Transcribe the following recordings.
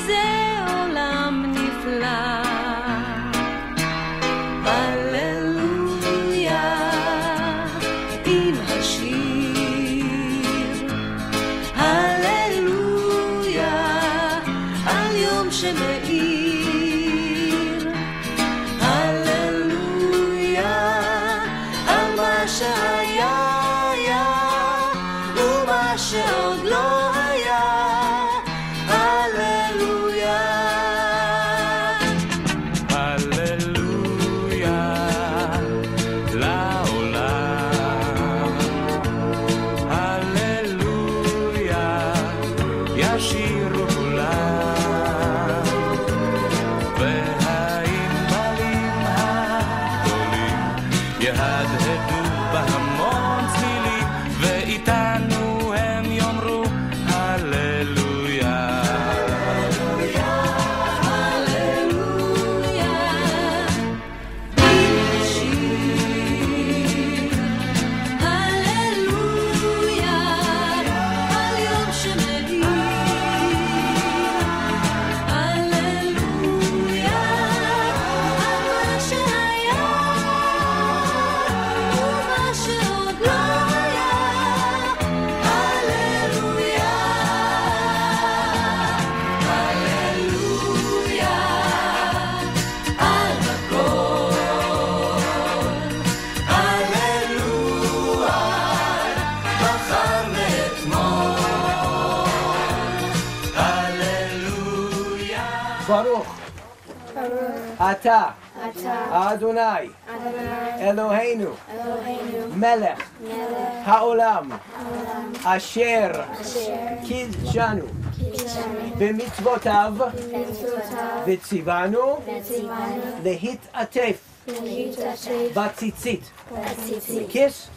זה עולם נפלא. הללויה עם השיר, הללויה על יום שמאיר, הללויה על מה שהיה ומה שעוד לא היה, הללויה. הללויה לעולם, הללויה ישירו כולם, והענבלים הגדולים יהדהדו בהמון צלילים, ואיתנו הם יאמרו הללויה. הללויה עם השיר, הללויה על יום שמאיר, הללויה על מה שהיה ומה שעוד לא היה, הללויה, הללויה על הכל, הללויה מחר ואתמול, הללויה. ברוך אתה אדוני אלוהינו מלך העולם אשר קידשנו במצוותיו וציוונו להתעטף בציצית. Kiss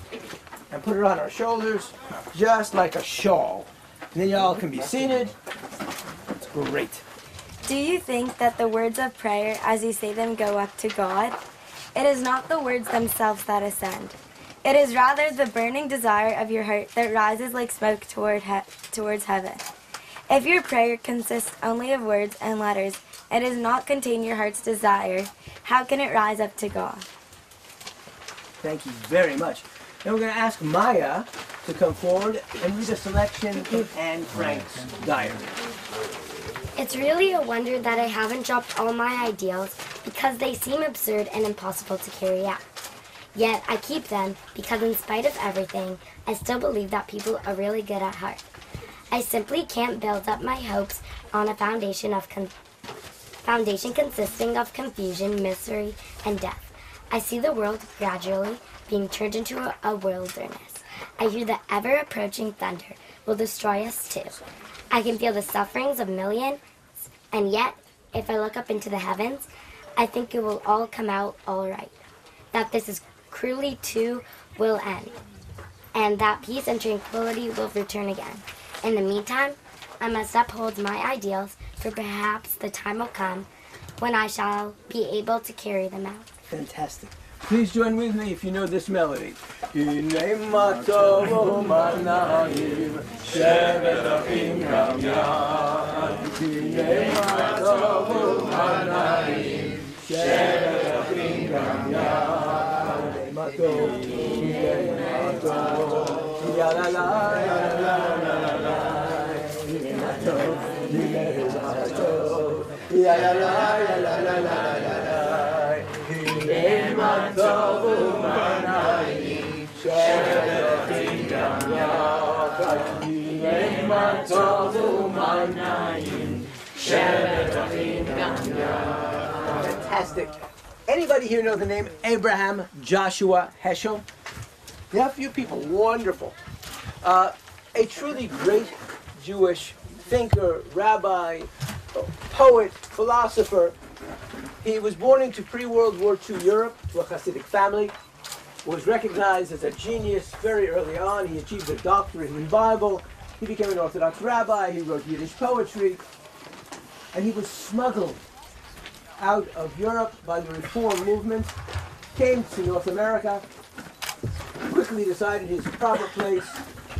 and put it on our shoulders just like a shawl. And then y'all can be seated. It's great. Do you think that the words of prayer, as you say them, go up to God? It is not the words themselves that ascend. It is rather the burning desire of your heart that rises like smoke towards heaven. If your prayer consists only of words and letters and does not contain your heart's desire, how can it rise up to God? Thank you very much. Now we're going to ask Maya to come forward and read a selection from Anne Frank's diary. It's really a wonder that I haven't dropped all my ideals because they seem absurd and impossible to carry out. Yet I keep them because in spite of everything, I still believe that people are really good at heart. I simply can't build up my hopes on a foundation consisting of confusion, misery, and death. I see the world gradually being turned into a wilderness. I hear the ever-approaching thunder will destroy us too. I can feel the sufferings of millions, and yet, if I look up into the heavens, I think it will all come out all right. That this is cruelly too will end, and that peace and tranquility will return again. In the meantime, I must uphold my ideals, for perhaps the time will come when I shall be able to carry them out. Fantastic. Please join with me if you know this melody. Fantastic. Anybody here know the name Abraham Joshua Heschel? Yeah, a few people. Wonderful. A truly great Jewish thinker, rabbi, poet, philosopher. He was born into pre-World War II Europe to a Hasidic family. Was recognized as a genius very early on. He achieved a doctorate in Bible. He became an Orthodox rabbi. He wrote Yiddish poetry. And he was smuggled out of Europe by the Reform movement, came to North America, quickly decided his proper place,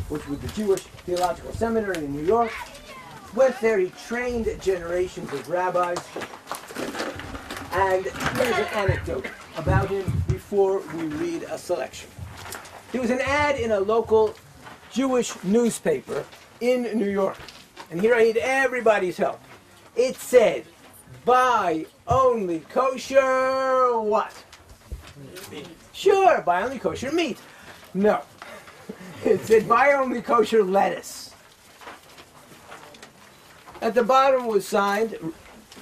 which was the Jewish Theological Seminary in New York, went there, he trained generations of rabbis. And here's an anecdote about him before we read a selection. There was an ad in a local Jewish newspaper in New York. And here I need everybody's help. It said, buy only kosher what? Meat. Sure, buy only kosher meat. No. It said, buy only kosher lettuce. At the bottom was signed,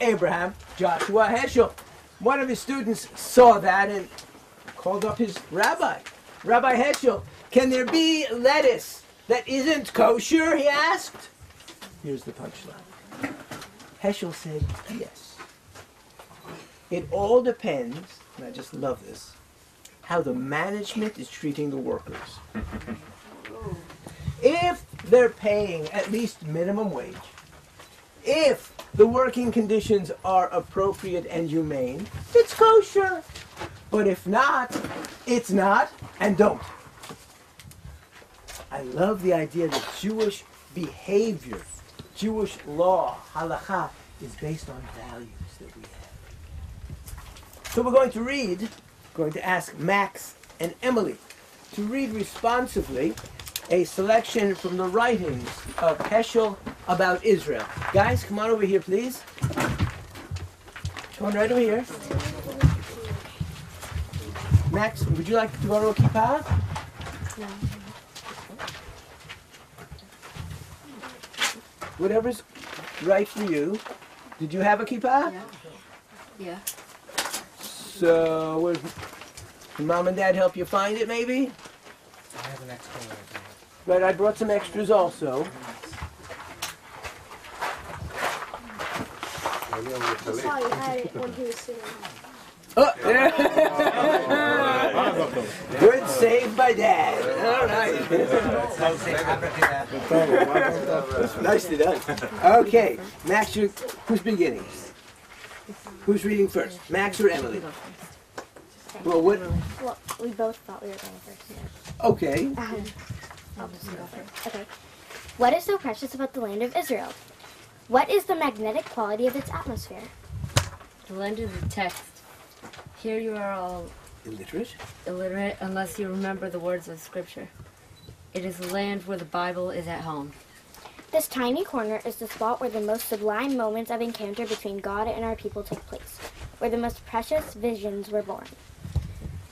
Abraham Joshua Heschel. One of his students saw that and called up his rabbi. Rabbi Heschel, can there be lettuce that isn't kosher, he asked. Here's the punchline. Heschel said, yes. It all depends, and I just love this, how the management is treating the workers. If they're paying at least minimum wage, if the working conditions are appropriate and humane, it's kosher. But if not, it's not, and don't. I love the idea that Jewish behavior, Jewish law, halakha, is based on values that we have. So we're going to ask Max and Emily to read responsively a selection from the writings of Heschel about Israel. Guys, come on over here, please. Come on right over here. Max, would you like to go to a kippah? No. Whatever's right for you. Did you have a kippah? Yeah. So, did Mom and Dad help you find it, maybe? I have an extra one. Right, I brought some extras also. I saw you had it when he was sitting. Oh, good save by Dad. All right. Nicely done. Okay, Max, who's beginning? Who's reading first, Max or Emily? Well, what? Well, we both thought we were going first. Okay. I'll just go first. Okay. What is so precious about the land of Israel? What is the magnetic quality of its atmosphere? The land is the text. Here you are all illiterate unless you remember the words of Scripture. It is a land where the Bible is at home. This tiny corner is the spot where the most sublime moments of encounter between God and our people take place, where the most precious visions were born.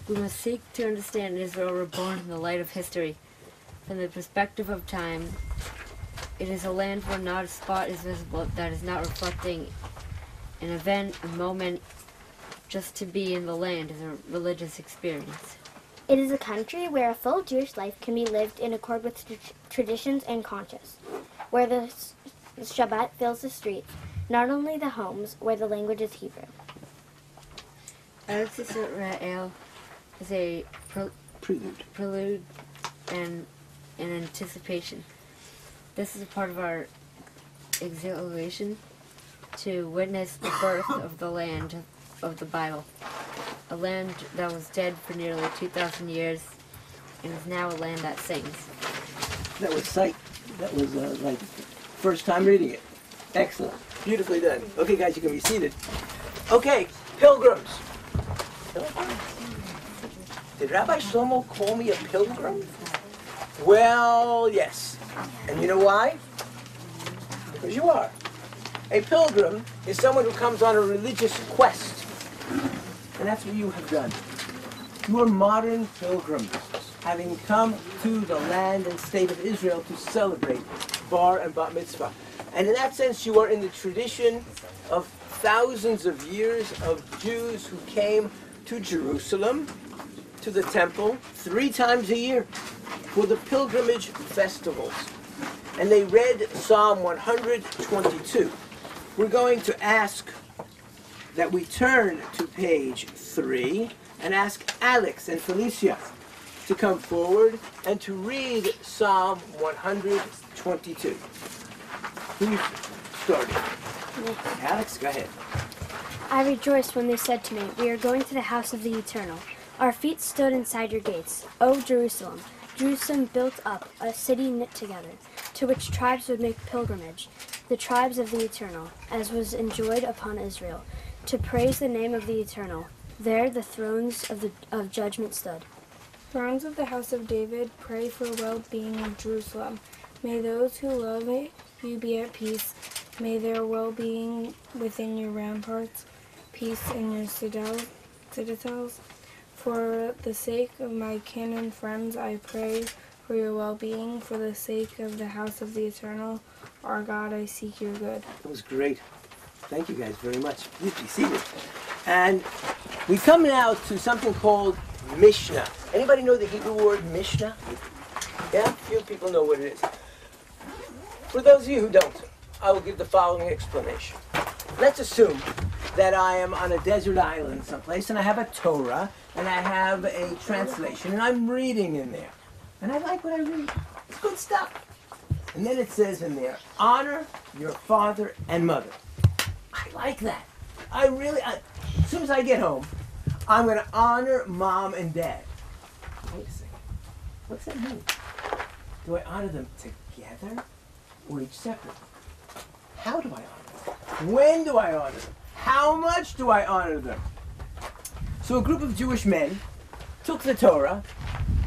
We must seek to understand Israel reborn in the light of history. From the perspective of time, it is a land where not a spot is visible that is not reflecting an event, a moment. Just to be in the land is a religious experience. It is a country where a full Jewish life can be lived in accord with traditions and conscience, where the Shabbat fills the streets, not only the homes, where the language is Hebrew. Eretz Israel is a prelude and an anticipation. This is a part of our exhilaration to witness the birth of the land of the Bible, a land that was dead for nearly 2,000 years and is now a land that sings. That was like first time reading it. Excellent. Beautifully done. Okay, guys, you can be seated. Okay, pilgrims. Did Rabbi Shlomo call me a pilgrim? Well, yes. And you know why? Because you are. A pilgrim is someone who comes on a religious quest. And that's what you have done. You are modern pilgrims, having come to the land and state of Israel to celebrate Bar and Bat Mitzvah. And in that sense, you are in the tradition of thousands of years of Jews who came to Jerusalem, to the temple, 3 times a year for the pilgrimage festivals. And they read Psalm 122. We're going to ask that we turn to page 3 and ask Alex and Felicia to come forward and to read Psalm 122. Who's starting? Alex, go ahead. I rejoiced when they said to me, we are going to the house of the Eternal. Our feet stood inside your gates, O Jerusalem. Jerusalem built up, a city knit together, to which tribes would make pilgrimage. the tribes of the Eternal, as was enjoined upon Israel, to praise the name of the Eternal. There the thrones of judgment stood. Thrones of the house of David, pray for well-being in Jerusalem. May those who love you be at peace. May their well-being within your ramparts, peace in your citadels. For the sake of my kin and friends, I pray for your well-being. For the sake of the house of the Eternal, our God, I seek your good. That was great. Thank you guys very much. Please be seated. And we come now to something called Mishnah. Anybody know the Hebrew word Mishnah? Yeah, a few people know what it is. For those of you who don't, I will give the following explanation. Let's assume that I am on a desert island someplace and I have a Torah and I have a translation and I'm reading in there. And I like what I read. It's good stuff. And then it says in there, honor your father and mother. I like that. As soon as I get home, I'm going to honor mom and dad. Wait a second. What's that mean? Do I honor them together or each separately? How do I honor them? When do I honor them? How much do I honor them? So a group of Jewish men took the Torah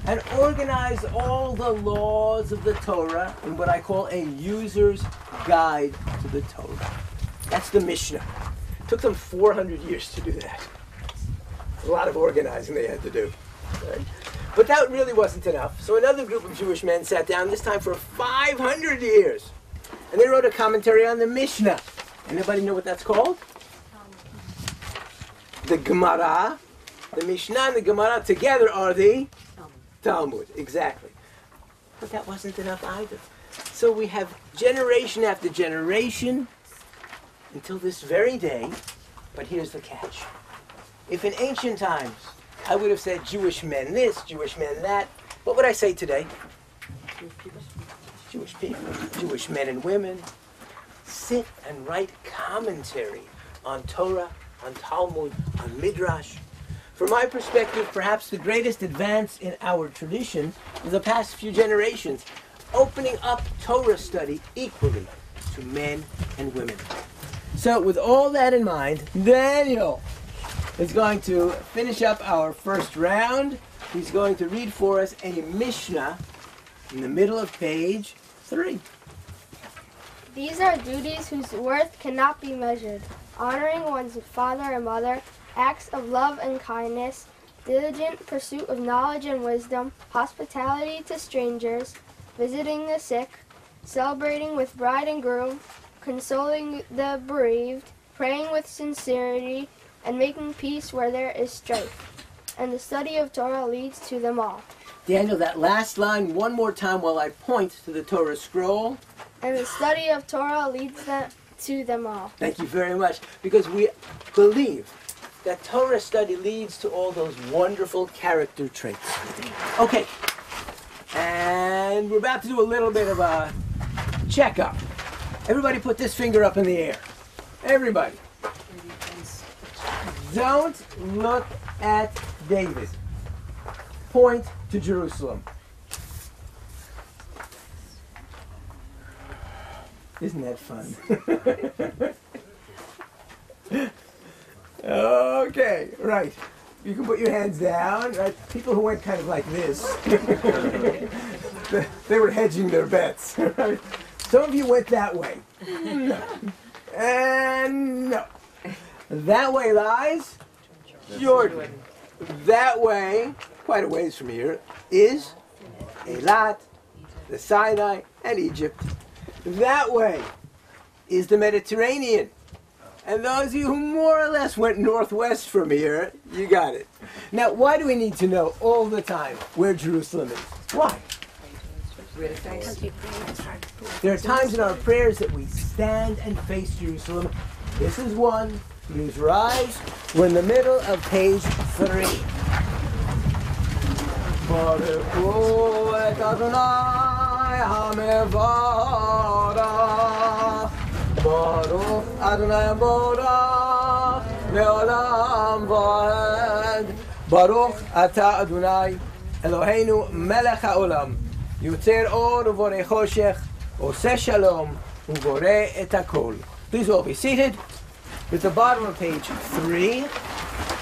and organized all the laws of the Torah in what I call a user's guide to the Torah. That's the Mishnah. It took them 400 years to do that. A lot of organizing they had to do. Right? But that really wasn't enough. So another group of Jewish men sat down, this time for 500 years. And they wrote a commentary on the Mishnah. Anybody know what that's called? The Gemara. The Mishnah and the Gemara together are the Talmud. Exactly. But that wasn't enough either. So we have generation after generation until this very day. But here's the catch. If in ancient times I would have said Jewish men this, Jewish men that, what would I say today? Jewish people, Jewish men and women sit and write commentary on Torah, on Talmud, on Midrash. From my perspective, perhaps the greatest advance in our tradition of the past few generations, opening up Torah study equally to men and women. So with all that in mind, Daniel is going to finish up our first round. He's going to read for us a Mishnah in the middle of page 3. These are duties whose worth cannot be measured. Honoring one's father and mother, acts of love and kindness, diligent pursuit of knowledge and wisdom, hospitality to strangers, visiting the sick, celebrating with bride and groom, consoling the bereaved, praying with sincerity, and making peace where there is strife. And the study of Torah leads to them all. Daniel, that last line one more time while I point to the Torah scroll. And the study of Torah leads to them all. Thank you very much. Because we believe that Torah study leads to all those wonderful character traits. Okay. And we're about to do a little bit of a checkup. Everybody put this finger up in the air. Everybody. Don't look at David. Point to Jerusalem. Isn't that fun? Okay, right. You can put your hands down. Right? People who went kind of like this, they were hedging their bets. Right? Some of you went that way. No. And no. That way lies Jordan. That way, quite a ways from here, is Eilat, the Sinai, and Egypt. That way is the Mediterranean. And those of you who more or less went northwest from here, you got it. Now, why do we need to know all the time where Jerusalem is? Why? There are times in our prayers that we stand and face Jerusalem. This is one. Please rise. We're in the middle of page 3. Baruch et Adonai HaMevorach. Baruch Adonai Borach Le'olam Va'ed. Baruch Ata Adonai Eloheinu Melech HaOlam. Yotzer Or Uvorei Choshech. Oseh Shalom. Uvore et hakol. Please all be seated. At the bottom of page 3,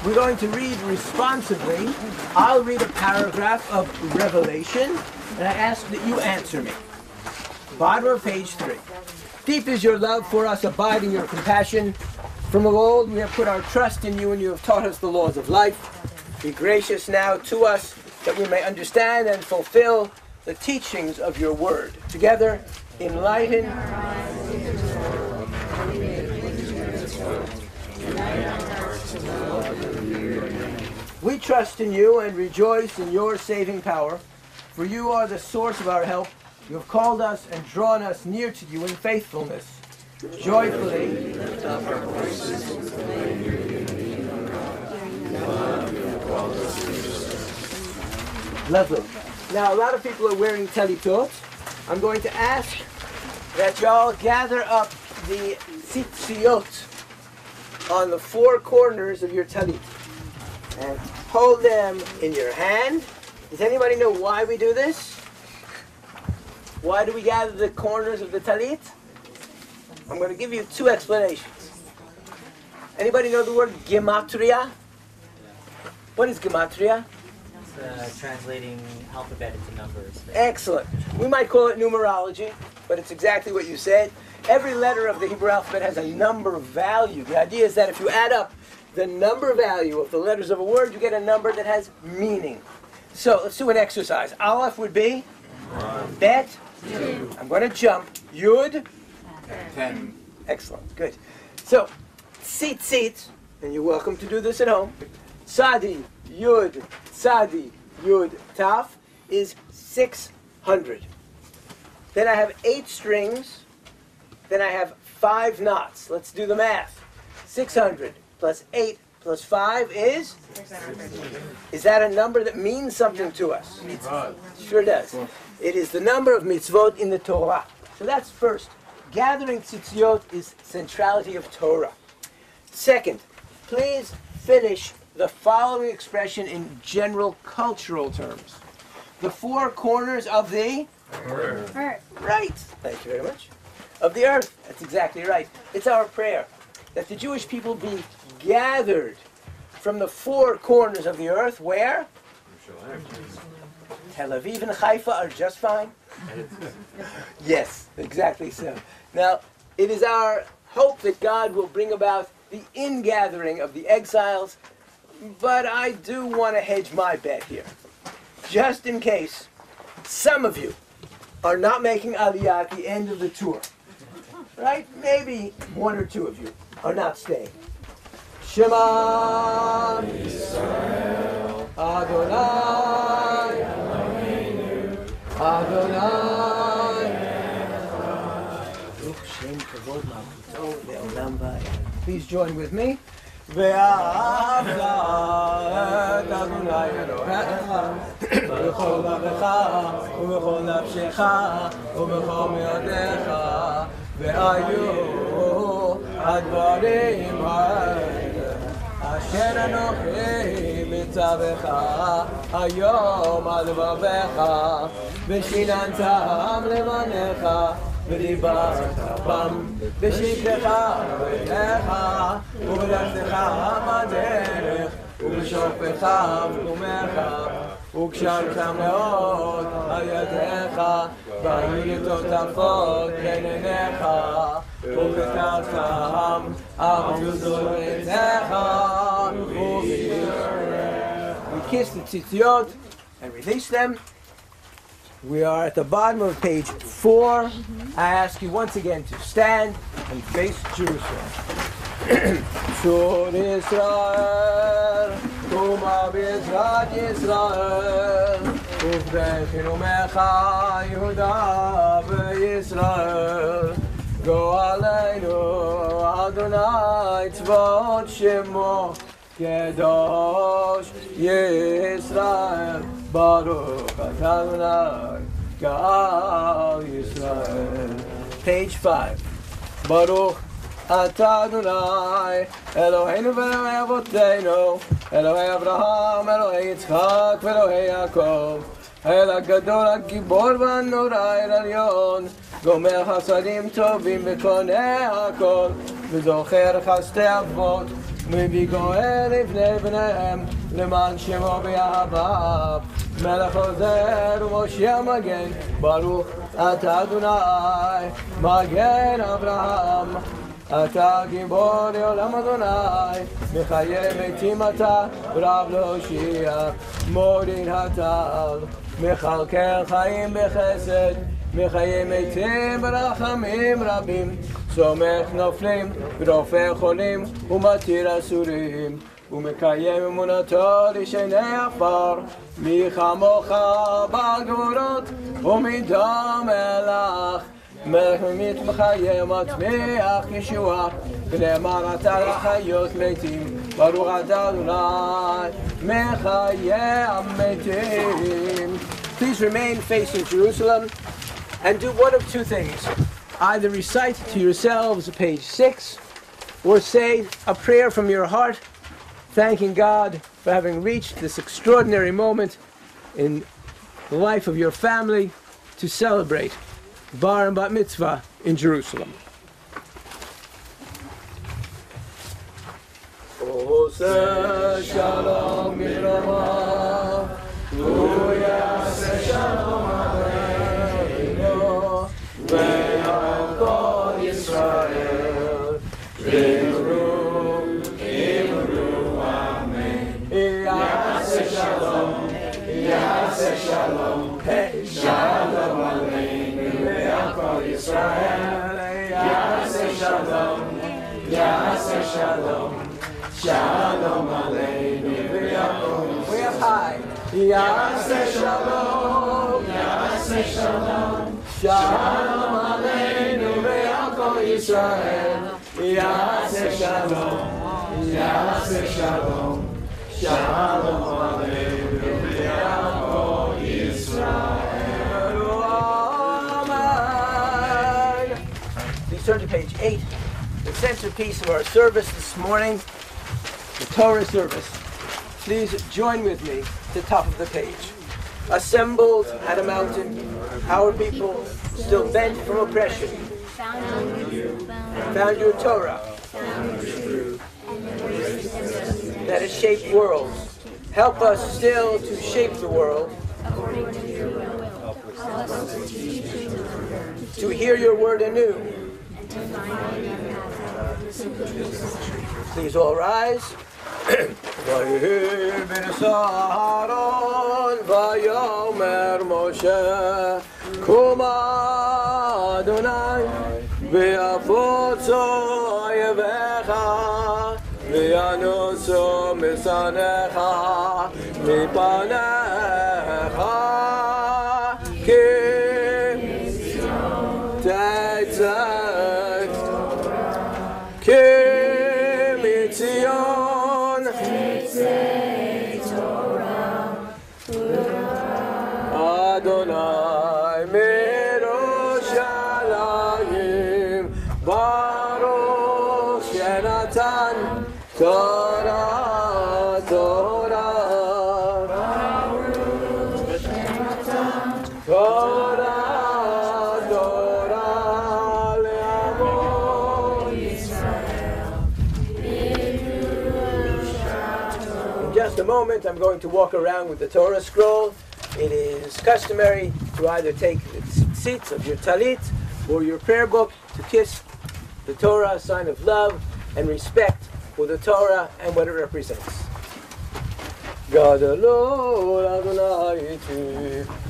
we're going to read responsibly. I'll read a paragraph of Revelation, and I ask that you answer me. Bottom of page 3. Deep is your love for us, abiding your compassion. From of old we have put our trust in you, and you have taught us the laws of life. Be gracious now to us, that we may understand and fulfill the teachings of your word. Together, enlighten We trust in you and rejoice in your saving power, for you are the source of our help. You have called us and drawn us near to you in faithfulness. Joyfully lift up our voices. Lovely. Now, a lot of people are wearing talitot. I'm going to ask that y'all gather up the tzitziot on the 4 corners of your talit and hold them in your hand. Does anybody know why we do this? Why do we gather the corners of the talit? I'm going to give you 2 explanations. Anybody know the word gematria? What is gematria? It's translating alphabet into numbers. Excellent. We might call it numerology, but it's exactly what you said. Every letter of the Hebrew alphabet has a number value. The idea is that if you add up the number value of the letters of a word, you get a number that has meaning. So let's do an exercise. Aleph would be 1. Bet. 2. I'm going to jump. Yud. 10. Excellent. Good. So, tzitzit, and you're welcome to do this at home. Sadi, Yud, Sadi, Yud, Taf is 600. Then I have 8 strings. Then I have 5 knots. Let's do the math. 600 plus 8 plus 5 is? 600. Is that a number that means something to us? Sure does. It is the number of mitzvot in the Torah. So that's first. Gathering tzitziot is centrality of Torah. Second, please finish the following expression in general cultural terms. The 4 corners of the earth. Right. Thank you very much. Of the earth. That's exactly right. It's our prayer that the Jewish people be gathered from the 4 corners of the earth. Where? Tel Aviv and Haifa are just fine. Yes, exactly so. Now, it is our hope that God will bring about the ingathering of the exiles, but I do want to hedge my bet here. Just in case some of you are not making Aliyah at the end of the tour. Right? Maybe 1 or 2 of you are not staying. Shema Yisrael Adonai Eloheinu Adonai Echad Shem Kavod Malchuto Le'olam Va'ed. Please join with me. ואהבת את אדוני אלוהיך בכל לבבך ובכל נפשך ובכל מאודיך והיו הדברים האלה אשר אנוכי מצווך היום על לבבך ושיננתם לבניך ודיברת בם בשבתך ובדרך ובדרכך בדרך ובשופך ובקומך וקשרתם מאוד על ידיך והיו תותפות בין עיניך וכתבתם על גדולתך We kiss the tzitziot and release them. We are at the bottom of page 4. I ask you once again to stand and face Jerusalem. Shur Yisrael, Tuma B'Yizrat Yisrael, Uvdechinu Mecha Yehuda B'Yisrael, Go Aleinu Adonai Tzvot Shemo Kedosh Yisrael. Baruch Adonai Gal Yisrael. Page 5. Baruch Adonai Eloheinu v'Elokei Avotenu Elokei Avraham Elokei Yitzchak v'Elokei Yaakov El HaGadol HaGibor v'Hanora El Elyon גומר חסדים טובים וקונה הכל, וזוכר חסדי אבות, מביא גואל לבני בניהם, למען שמו באהבה. מלך עוזר ומושיע מגן, ברוך אתה אדוני, מגן אברהם. אתה גיבור לעולם אדוני, מחיי מתים אתה, רב להושיע, מוריד הטל, מכלכל חיים בחסד, מחיי מתים ברחמים רבים, סומך נופלים, רופא חולים, ומתיר אסורים, ומקיים אמונתו לשני עפר, מי כמוך בגבורות, ומדם מלך. מלך ממית מחיה מצמיח ישועה, ולמען אתה לחיות מתים, ברוך אתה אדוני מחיה המתים. Please remain facing Jerusalem and do one of two things. Either recite to yourselves page 6, or say a prayer from your heart, thanking God for having reached this extraordinary moment in the life of your family to celebrate Bar and Bat Mitzvah in Jerusalem. Ose shalom mirama, uyase shalom aleinu, ve'al kol Yisrael, imru, amen. Yase shalom, hey, shalom aleinu. Israel, Yaseh Shalom, Yaseh Shalom, Shalom Aleinu v'Yaakov. We have high. Yaseh Shalom, Yaseh Shalom, Shalom Aleinu v'Yaakov Israel. Yaseh Shalom, Yaseh Shalom, Shalom Aleinu v'Yaakov Israel. Turn to page 8, the centerpiece of our service this morning, the Torah service. Please join with me at the top of the page. Assembled at a mountain, our people, still bent from oppression, found your Torah that has shaped worlds. Help us still to shape the world, to hear your word anew. Please all rise. ויהי בנס אהרון ויאמר משה קומה אדוני ויפוצו אויביך וינוסו משנאיך מפניך כי תצא מציון אדוני מירושלים ברוך שנתן תורה תורה תורה a moment, I'm going to walk around with the Torah scroll. It is customary to either take the seats of your talit or your prayer book to kiss the Torah, a sign of love and respect for the Torah and what it represents. Gadol Adonai iti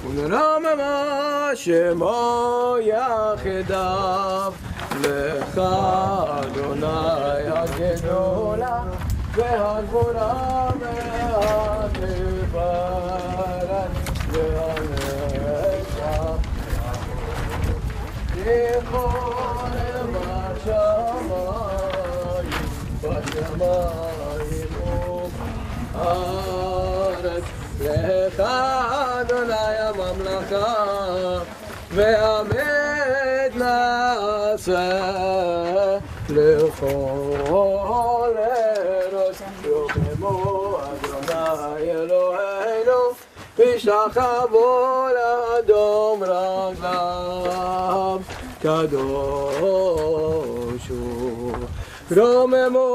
u'neramema shemo yachidav lecha Adonai hagedola והגבורה והתפארת והנצח לכל בשמיים בשמיים ובארץ לך אדוני הממלכה והאמת נעשה לכל יאמרו אדוני אלוהינו וישתחוו לאדום רגליו kadosh hu. Romemu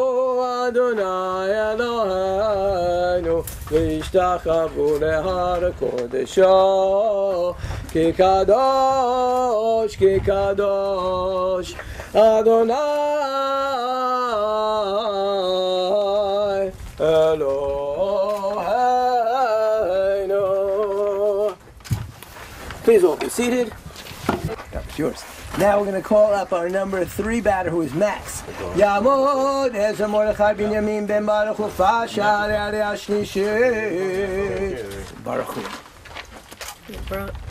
Adonai Eloheinu v'ishtachavu lehar kodesho ki kadosh Adonai Eloheinu. Please all be seated. That was yours. Now we're going to call up our number 3 batter, who is Max. Yamod Ezra Mordechai Binyamin Ben Baruch Hu Fashar Aliyah Shlishit. Baruch Hu.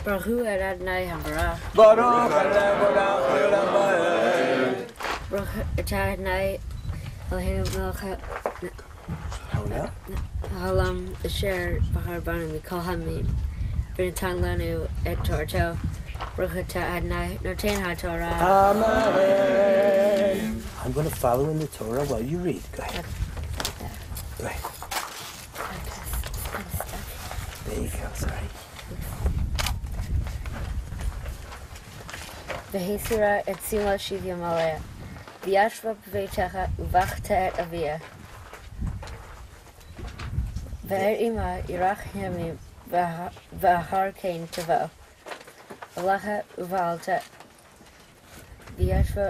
Baruch Hu Adonai Habarach. Baruch Adonai Baruch Adonai Eloheinu Melech Haolam Asher Bahar Banu Mikol Hamid B'natan Lanu Et Torto Baruch Adonai Noten HaTorah. Amen. I'm going to follow in the Torah while you read. Go ahead. Go ahead. There you go. Sorry. V'hisira et sima shivya malaya. V'yashva b'veitecha uvachta et avia. V'er ima yirach yamim v'ahar kein tavo. V'lacha uvalta. V'yashva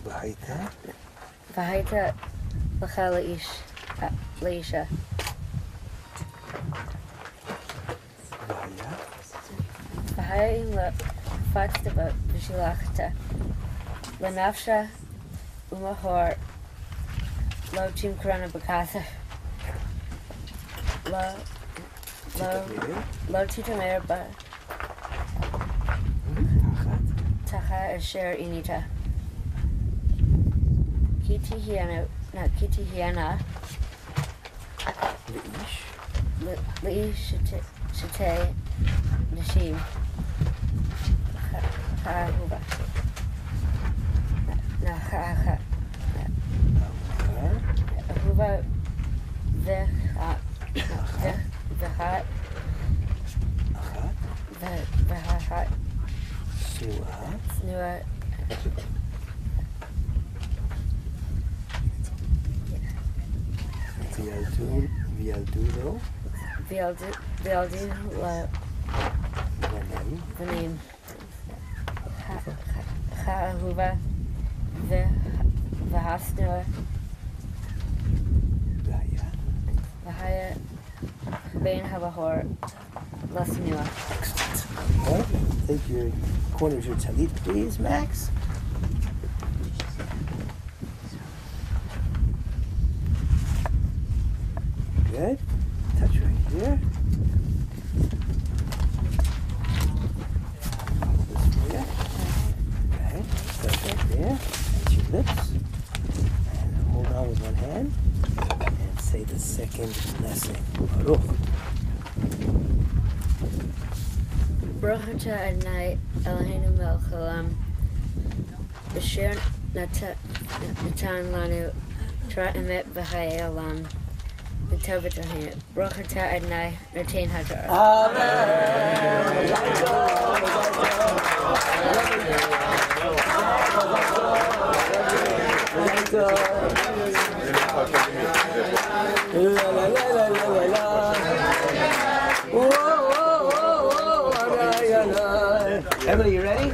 v'haita l'cha leisha. V'hayim le'fatzta v'shilachta. L'nafsha umahor lo timkrana b'kasa. Lo titamer ba tacha asher inita. Kiti hiana Leish shate nashim ha'ahuva ahuva v'hat snua V'yaldu the name Ha'ahuva v'hasnua v'haya bein habahor lasnua. Okay. Take your corner of your talit, please, Max. Good. Touch right here. This for you. Okay. Touch right there. Touch your lips. And hold on with one hand. And say the second blessing. Baruch. Baruch atah Adonai Eloheinu melech haolam asher natan lanu Torah emet v'chayei olam v'tov v'tohenu. Baruch atah Adonai noten HaTorah. Emily, you ready?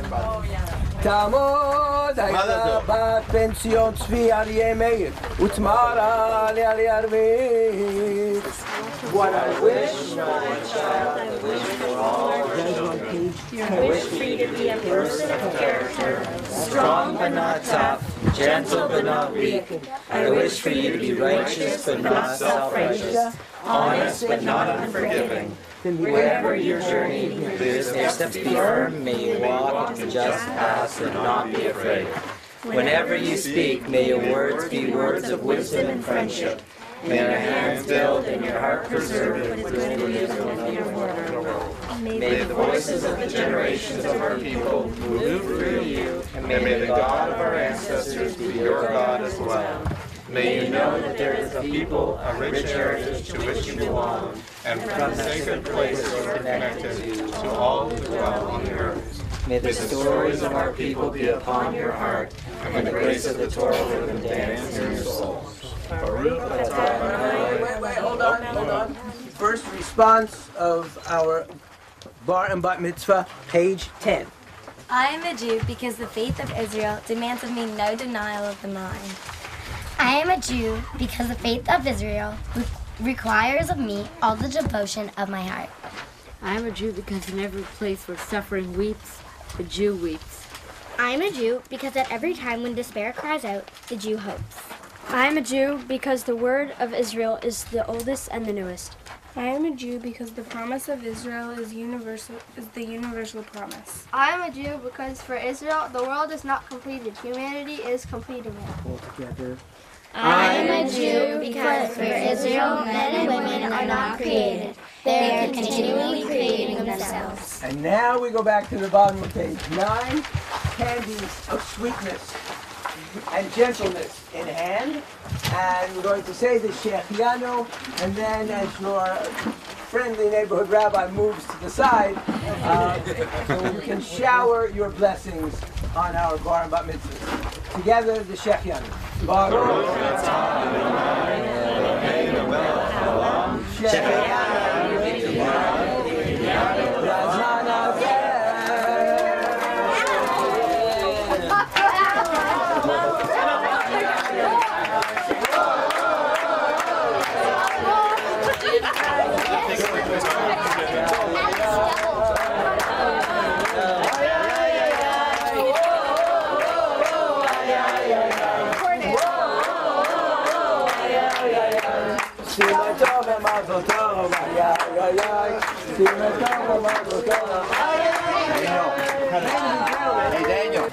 Tamod hayta bat pension tzvi al yemeir utmara li al yarvit. What I wish, my child, I wish for all. I wish for you to be a person of character, strong but not tough, gentle but not weak. I wish for you to be righteous but not self-righteous, honest but not unforgiving. Wherever your journey, may your steps be firm, may you walk in the just paths and not be afraid. Whenever you speak, may your words be words of wisdom and friendship. May your hands build and your heart preserve with good wisdom of your word. May the voices of the generations of our people move through you, and may the God of our ancestors be your God as well. May you know that there is a people, a rich heritage to which you belong, and from the sacred places you are connected to all who dwell on the earth. May the stories of our people be upon your heart, and the grace of the Torah live and dance in your soul. Wait, hold on. First response of our Bar and Bat Mitzvah, page 10. I am a Jew because the faith of Israel demands of me no denial of the mind. I am a Jew because the faith of Israel requires of me all the devotion of my heart. I am a Jew because in every place where suffering weeps, the Jew weeps. I am a Jew because at every time when despair cries out, the Jew hopes. I am a Jew because the word of Israel is the oldest and the newest. I am a Jew because the promise of Israel is the universal promise. I am a Jew because for Israel the world is not completed. Humanity is completing it. All together. I am a Jew because for Israel men and women are not created. They are continually creating themselves. And now we go back to the bottom of page 9. Candies of sweetness and gentleness in hand. And we're going to say the Shechianu, and then as your friendly neighborhood rabbi moves to the side, so you can shower your blessings on our Bar and Bat Mitzvah. Together, the Shechianu. Baruch atah Adonai Eloheinu melech haolam, Shechianu Razman hazeh. Hey, Daniel.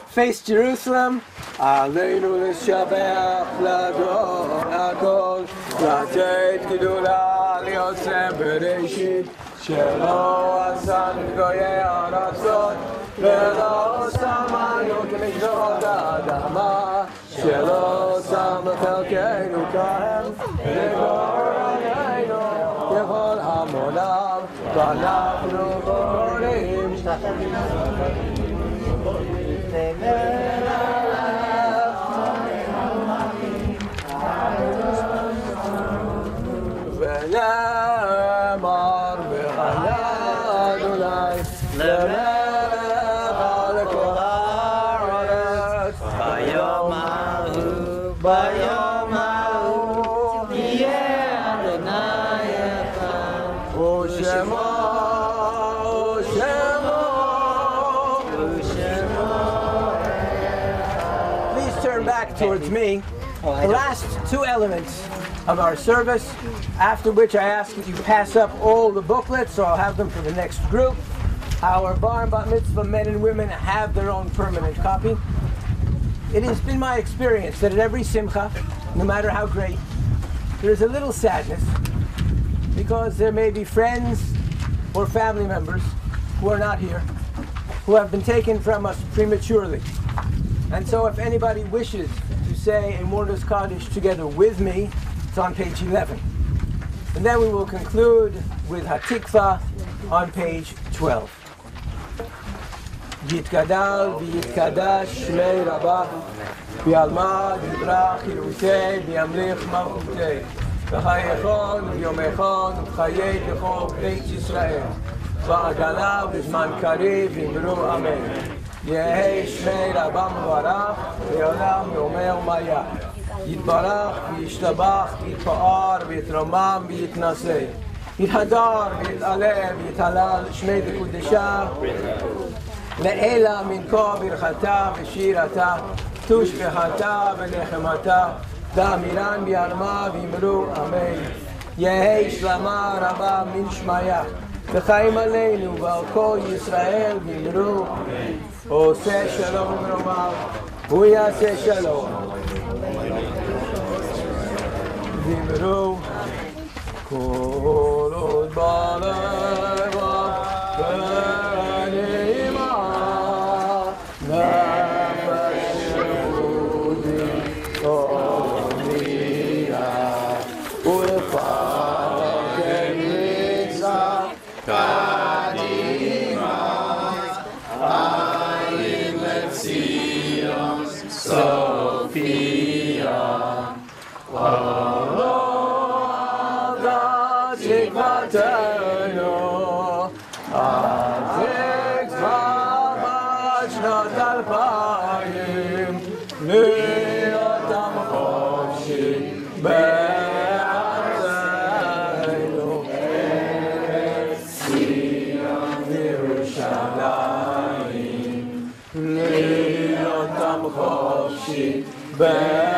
Face Jerusalem. Aleinu l'shabeach l'adon hakol, לתת גדולה ליוצא בראשית, שלא עשה לגויי הארצות, ולא שמנו כמקדשות האדמה, שלא שם חלקנו כהם, לגורלנו ככל המונם, ואנחנו קוראים ונאמר בחיי אדוני למלך על כל הארץ ביום ההוא יהיה אדוני אחד ושמו Please turn back towards me. The last two elements of our service, after which I ask that you pass up all the booklets, so I'll have them for the next group. Our Bar and Bat Mitzvah men and women have their own permanent copy. It has been my experience that at every simcha, no matter how great, there is a little sadness because there may be friends or family members who are not here, who have been taken from us prematurely. And so if anybody wishes to say a Mordas Kaddish together with me, it's on page 11. And then we will conclude with Hatikva on page 12. Yitgadal v'yitkadash shmei rabah v'yalmad v'yibrach yirutei v'yamlich malchutei v'chayechon v'yomechon v'chayei b'chol beit Yisrael v'agala v'zman karev v'imru amen. Yehi shmei rabah m'varach v'yolam yomer maya יתברך וישתבח ויתפאר ויתרומם ויתנשא יתהדר ויתעלה ויתהלל שמי דקודשה לעילה מנקו ברכתה ושירתה תושבחתה ונחמתה דאמירן ביעלמה ואמרו אמן יהי שלמה רבה מן שמיה וחיים עלינו ועל כל ישראל ואמרו עושה שלום ורומם הוא יעשה שלום Vimru, Kol od Bala Sophia, Ola Tikvatenu, Atik Tvamachnot Alpayim, Neotam Chofshi, Be'atzenu, Eretz Zion Yerushalayim, Neotam Chofshi, Be'atzenu,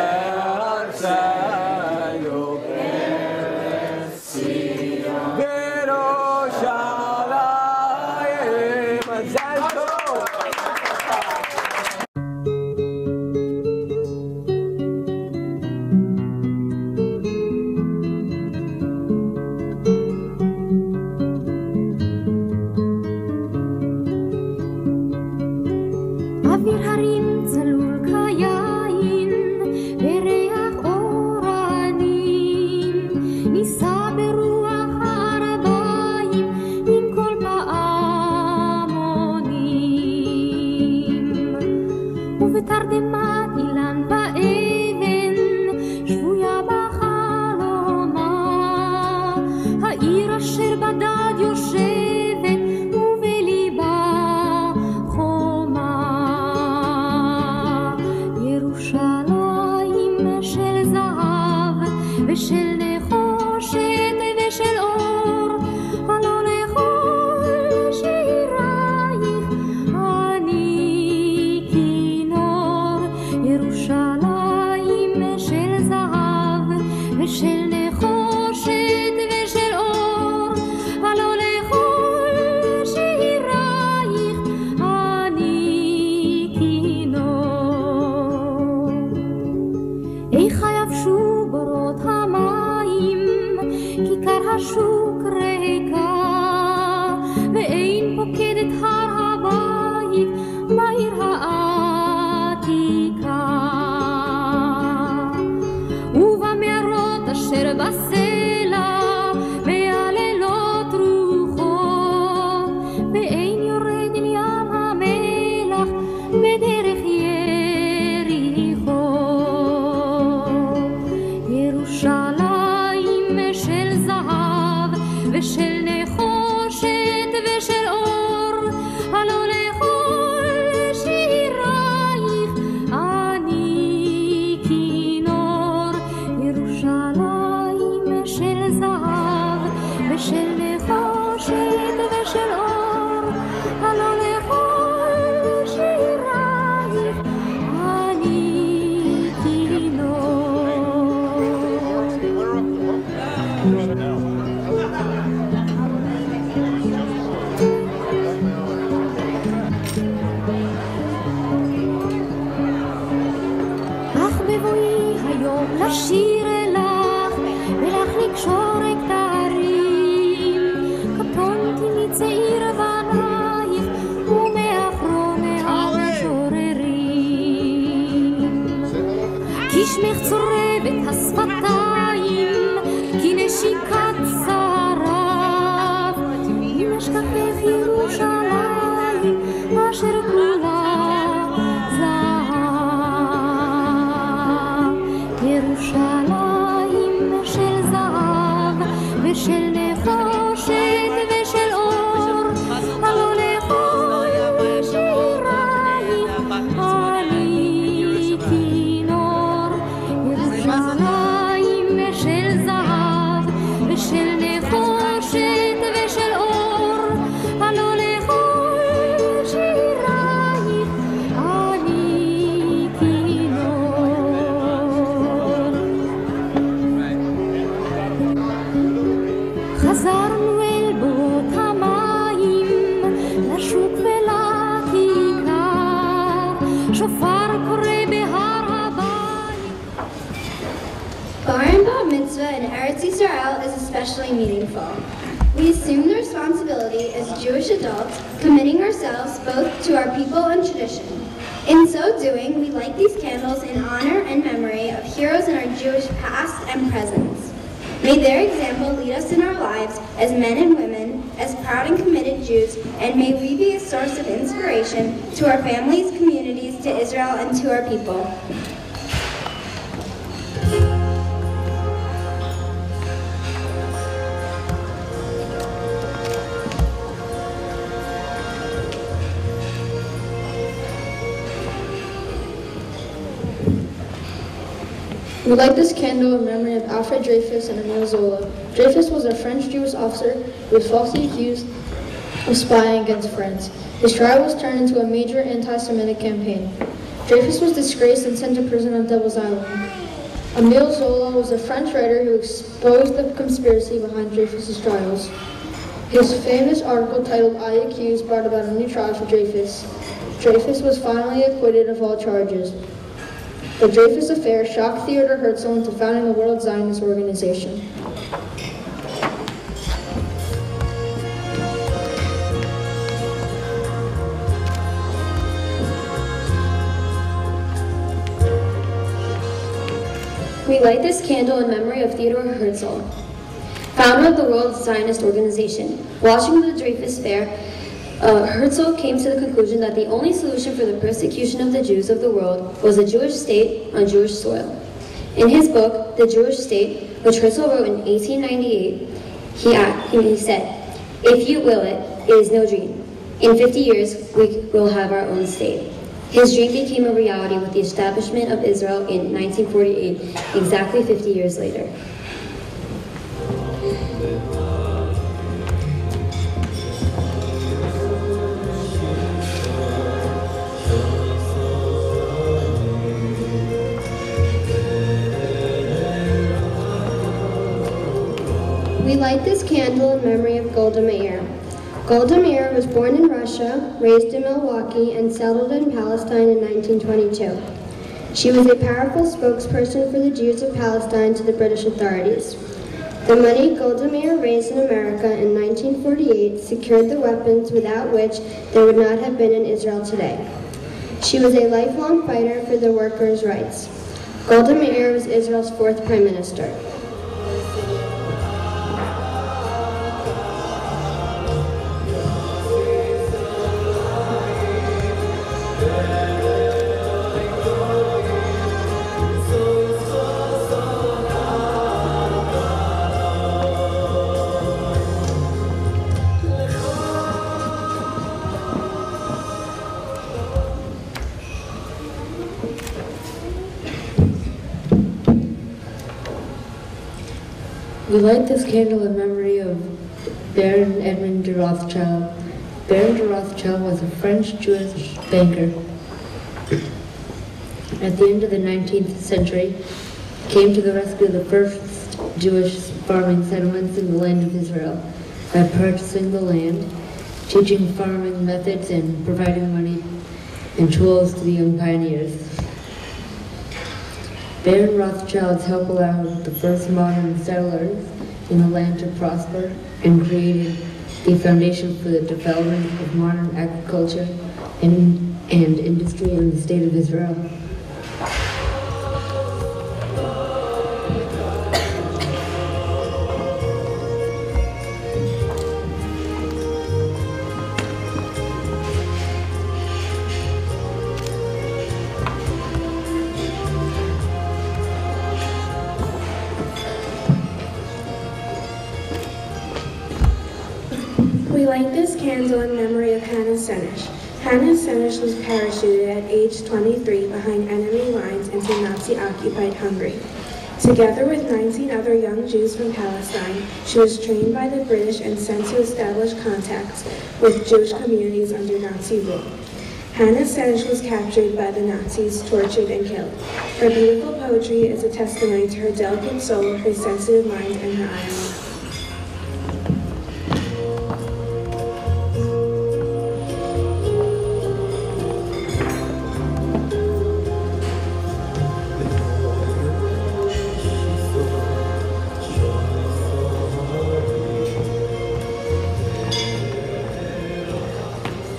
Eretz Zion Yerushalayim. Mazal tov. אוויר הרים צלול כיין, וריח אורנים, נישא ברוח הערביים, עם כל פעמונים. ובתרדמת אילן ואבן, שבויה בחלומה, העיר אשר בדד יושבת, ובליבה חומה. ירושלים של זהב ושל נחושת ושל אור, הלא לכל שירייך אני כינור. ירושלים של זהב ושל נחושת ושל אור, הלא לכל שירייך אני כינור. איך יבשו בורות המים, כיכר השוק ריקה, ואין פוקדת הר הבית בעיר העתיקה. ובמערות אשר בסלע מהלילות רוחות, ואין יורד אל ים המלח בדרך יריחו. ירושלים של זהב ושל נחושת ושל אור, הלא לכל שירייך אני כינור. ירושלים של זהב ושל נחושת ושל אור, הלא לכל שירייך אני אך בבואי היום לשיר אלך ולך לקשור כתרים, קטונתי מצעיר בנייך ומאחרוני המשוררים. כי שמך צורבת השפתיים, כי נשיקת שרף, אם אשכחך ירושלים אשר כולה ירושלים של זהב ושל נחושת ושל אור, הלא לכל שירייך אני כינור. ירושלים של זהב ושל נחושת ושל אור, הלא לכל שירייך אני כינור. חזרנו אל בורות המים, לשוק ולכיכר, שופר קורא בהר הבית. Bar and Bat Mitzvah in Eretz Yisrael is especially meaningful. We assume the responsibility as Jewish adults, committing ourselves both to our people and tradition. In so doing, we light these candles in honor and memory of heroes in our Jewish past and present. May their example lead us in our lives as men and women as proud and committed Jews, and may we be a source of inspiration to our families, communities, to Israel, and to our people. We light this candle in memory of Alfred Dreyfus and Emile Zola. Dreyfus was a French Jewish officer who was falsely accused of spying against France. His trial was turned into a major anti-Semitic campaign. Dreyfus was disgraced and sent to prison on Devil's Island. Emile Zola was a French writer who exposed the conspiracy behind Dreyfus's trials. His famous article titled "I Accused" brought about a new trial for Dreyfus. Dreyfus was finally acquitted of all charges. The Dreyfus Affair shocked Theodor Herzl into founding the World Zionist Organization. We light this candle in memory of Theodor Herzl, founder of the World Zionist Organization. Watching the Dreyfus Affair, Herzl came to the conclusion that the only solution for the persecution of the Jews of the world was a Jewish state on Jewish soil. In his book, The Jewish State, which Herzl wrote in 1898, he said, "If you will it, it is no dream. In 50 years, we will have our own state." His dream became a reality with the establishment of Israel in 1948, exactly 50 years later. We light this candle in memory of Golda Meir. Golda Meir was born in Russia, raised in Milwaukee, and settled in Palestine in 1922. She was a powerful spokesperson for the Jews of Palestine to the British authorities. The money Golda Meir raised in America in 1948 secured the weapons without which there would not have been an Israel today. She was a lifelong fighter for the workers' rights. Golda Meir was Israel's fourth prime minister. We light this candle in memory of Baron Edmond de Rothschild. Baron de Rothschild was a French Jewish banker. At the end of the 19th century, he came to the rescue of the first Jewish farming settlements in the land of Israel by purchasing the land, teaching farming methods, and providing money and tools to the young pioneers. Baron Rothschild's help allowed the first modern settlers in the land to prosper and created the foundation for the development of modern agriculture and industry in the state of Israel. We light this candle in memory of Hannah Seneš. Hannah Seneš was parachuted at age 23 behind enemy lines into Nazi-occupied Hungary. Together with 19 other young Jews from Palestine, she was trained by the British and sent to establish contacts with Jewish communities under Nazi rule. Hannah Seneš was captured by the Nazis, tortured, and killed. Her beautiful poetry is a testimony to her delicate soul, her sensitive mind, and her iron will.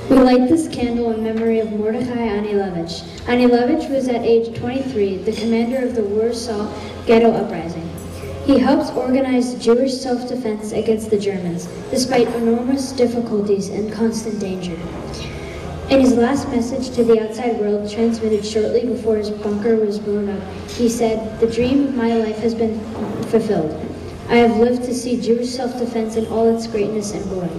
We light this candle in memory of Mordechai Anilevich. Anilevich was at age 23 the commander of the Warsaw Ghetto Uprising. He helped organize Jewish self-defense against the Germans, despite enormous difficulties and constant danger. In his last message to the outside world, transmitted shortly before his bunker was blown up, he said, "The dream of my life has been fulfilled. I have lived to see Jewish self-defense in all its greatness and glory."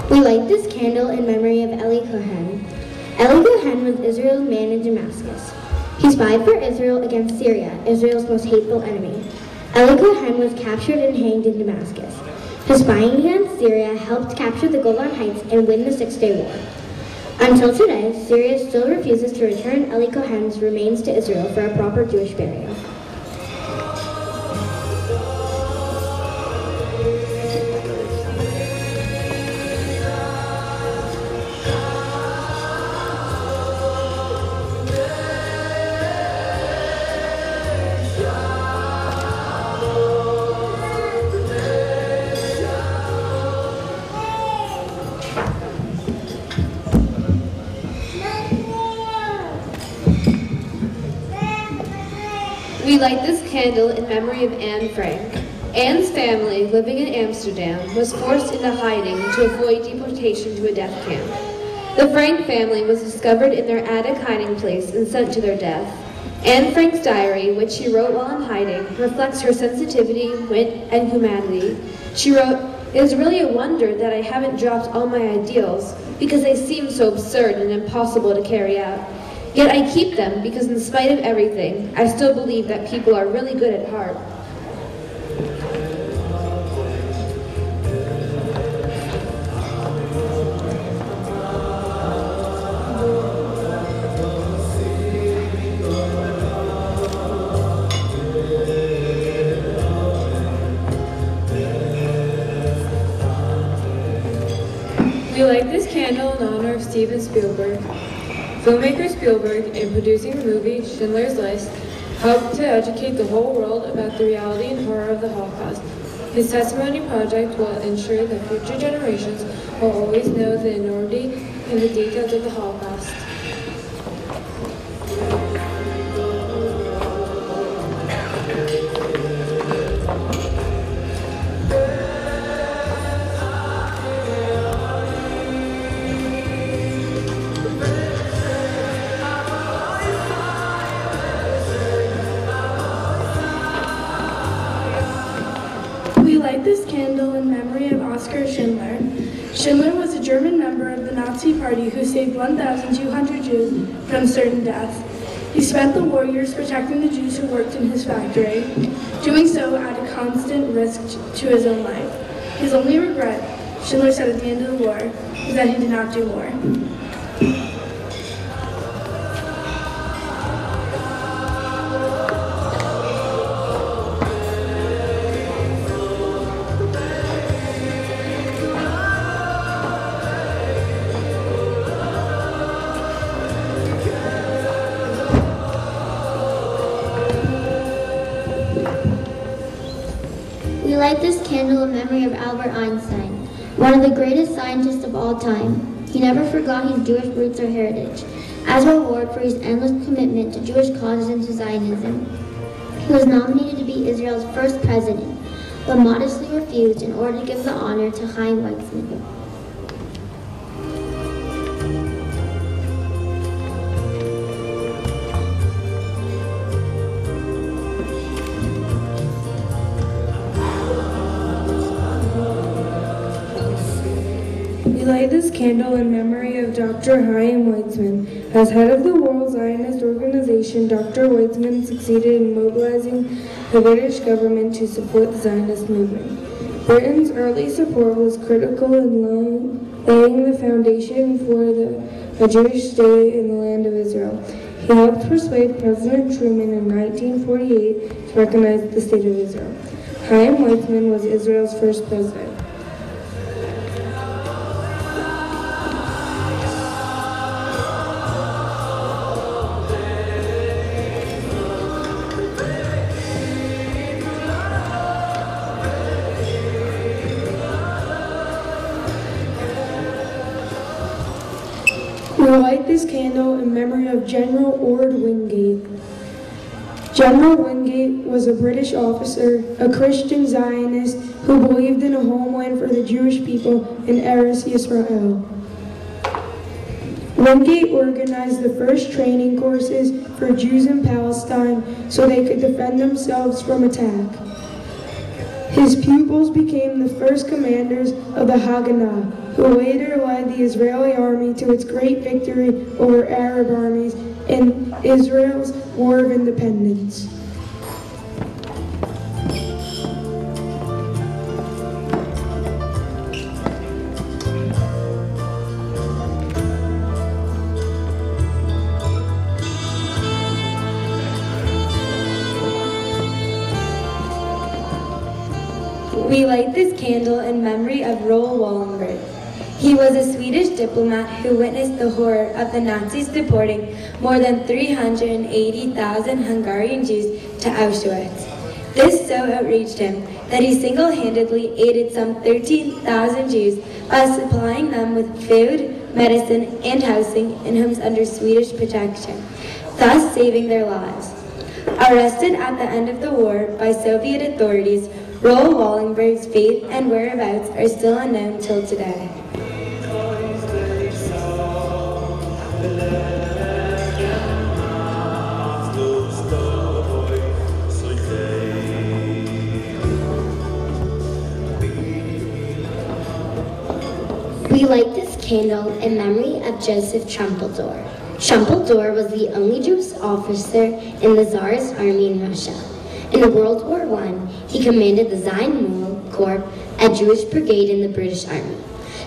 We light this candle in memory of Eli Cohen. Eli Cohen was Israel's man in Damascus. He spied for Israel against Syria, Israel's most hateful enemy. Eli Cohen was captured and hanged in Damascus. His spying against Syria helped capture the Golan Heights and win the Six-Day War. Until today, Syria still refuses to return Eli Cohen's remains to Israel for a proper Jewish burial. We light this candle in memory of Anne Frank. Anne's family, living in Amsterdam, was forced into hiding to avoid deportation to a death camp. The Frank family was discovered in their attic hiding place and sent to their death. Anne Frank's diary, which she wrote while in hiding, reflects her sensitivity, wit, and humanity. She wrote, "It is really a wonder that I haven't dropped all my ideals, because they seem so absurd and impossible to carry out. Yet I keep them because in spite of everything, I still believe that people are really good at heart." We light this candle in honor of Steven Spielberg. Filmmaker Spielberg, in producing the movie Schindler's List, helped to educate the whole world about the reality and horror of the Holocaust. His testimony project will ensure that future generations will always know the enormity and the details of the Holocaust. We light this candle in memory of Oskar Schindler. Schindler was a German member of the Nazi Party who saved 1,200 Jews from certain death. He spent the war years protecting the Jews who worked in his factory, doing so at a constant risk to his own life. His only regret, Schindler said at the end of the war, is that he did not do more. We light this candle in memory of Albert Einstein, one of the greatest scientists of all time. He never forgot his Jewish roots or heritage. As a reward for his endless commitment to Jewish causes and to Zionism, he was nominated to be Israel's first president, but modestly refused in order to give the honor to Chaim Weizmann. We light this candle in memory of Dr. Chaim Weizmann. As head of the World Zionist Organization, Dr. Weizmann succeeded in mobilizing the British government to support the Zionist movement. Britain's early support was critical in laying the foundation for a Jewish state in the land of Israel. He helped persuade President Truman in 1948 to recognize the state of Israel. Chaim Weizmann was Israel's first president. We light this candle in memory of General Ord Wingate. General Wingate was a British officer, a Christian Zionist who believed in a homeland for the Jewish people in Eretz Yisrael. Wingate organized the first training courses for Jews in Palestine so they could defend themselves from attack. His pupils became the first commanders of the Haganah, who later led the Israeli army to its great victory over Arab armies in Israel's War of Independence. We light this candle in memory of Roel Wallenberg. He was a Swedish diplomat who witnessed the horror of the Nazis deporting more than 380,000 Hungarian Jews to Auschwitz. This so outraged him that he single-handedly aided some 13,000 Jews by supplying them with food, medicine, and housing in homes under Swedish protection, thus saving their lives. Arrested at the end of the war by Soviet authorities, Roel Wallenberg's fate and whereabouts are still unknown till today. We light this candle in memory of Joseph Trumpeldor. Trumpeldor was the only Jewish officer in the Tsar's army in Russia. In World War I, he commanded the Zion Corps, a Jewish brigade in the British Army.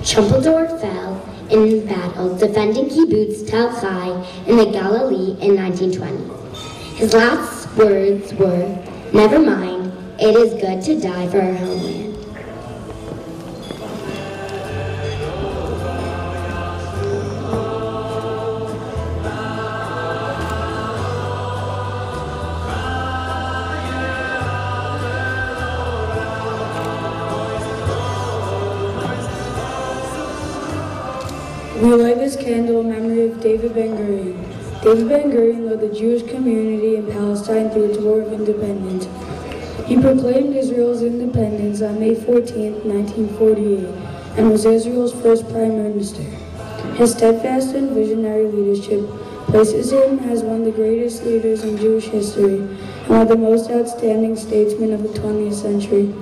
Trumpeldor fell in battle defending Kibbutz Tel Chai in the Galilee in 1920. His last words were, "Never mind, it is good to die for our homeland." We light this candle in memory of David Ben-Gurion. David Ben-Gurion led the Jewish community in Palestine through its War of Independence. He proclaimed Israel's independence on May 14, 1948, and was Israel's first prime minister. His steadfast and visionary leadership places him as one of the greatest leaders in Jewish history and one of the most outstanding statesmen of the 20th century.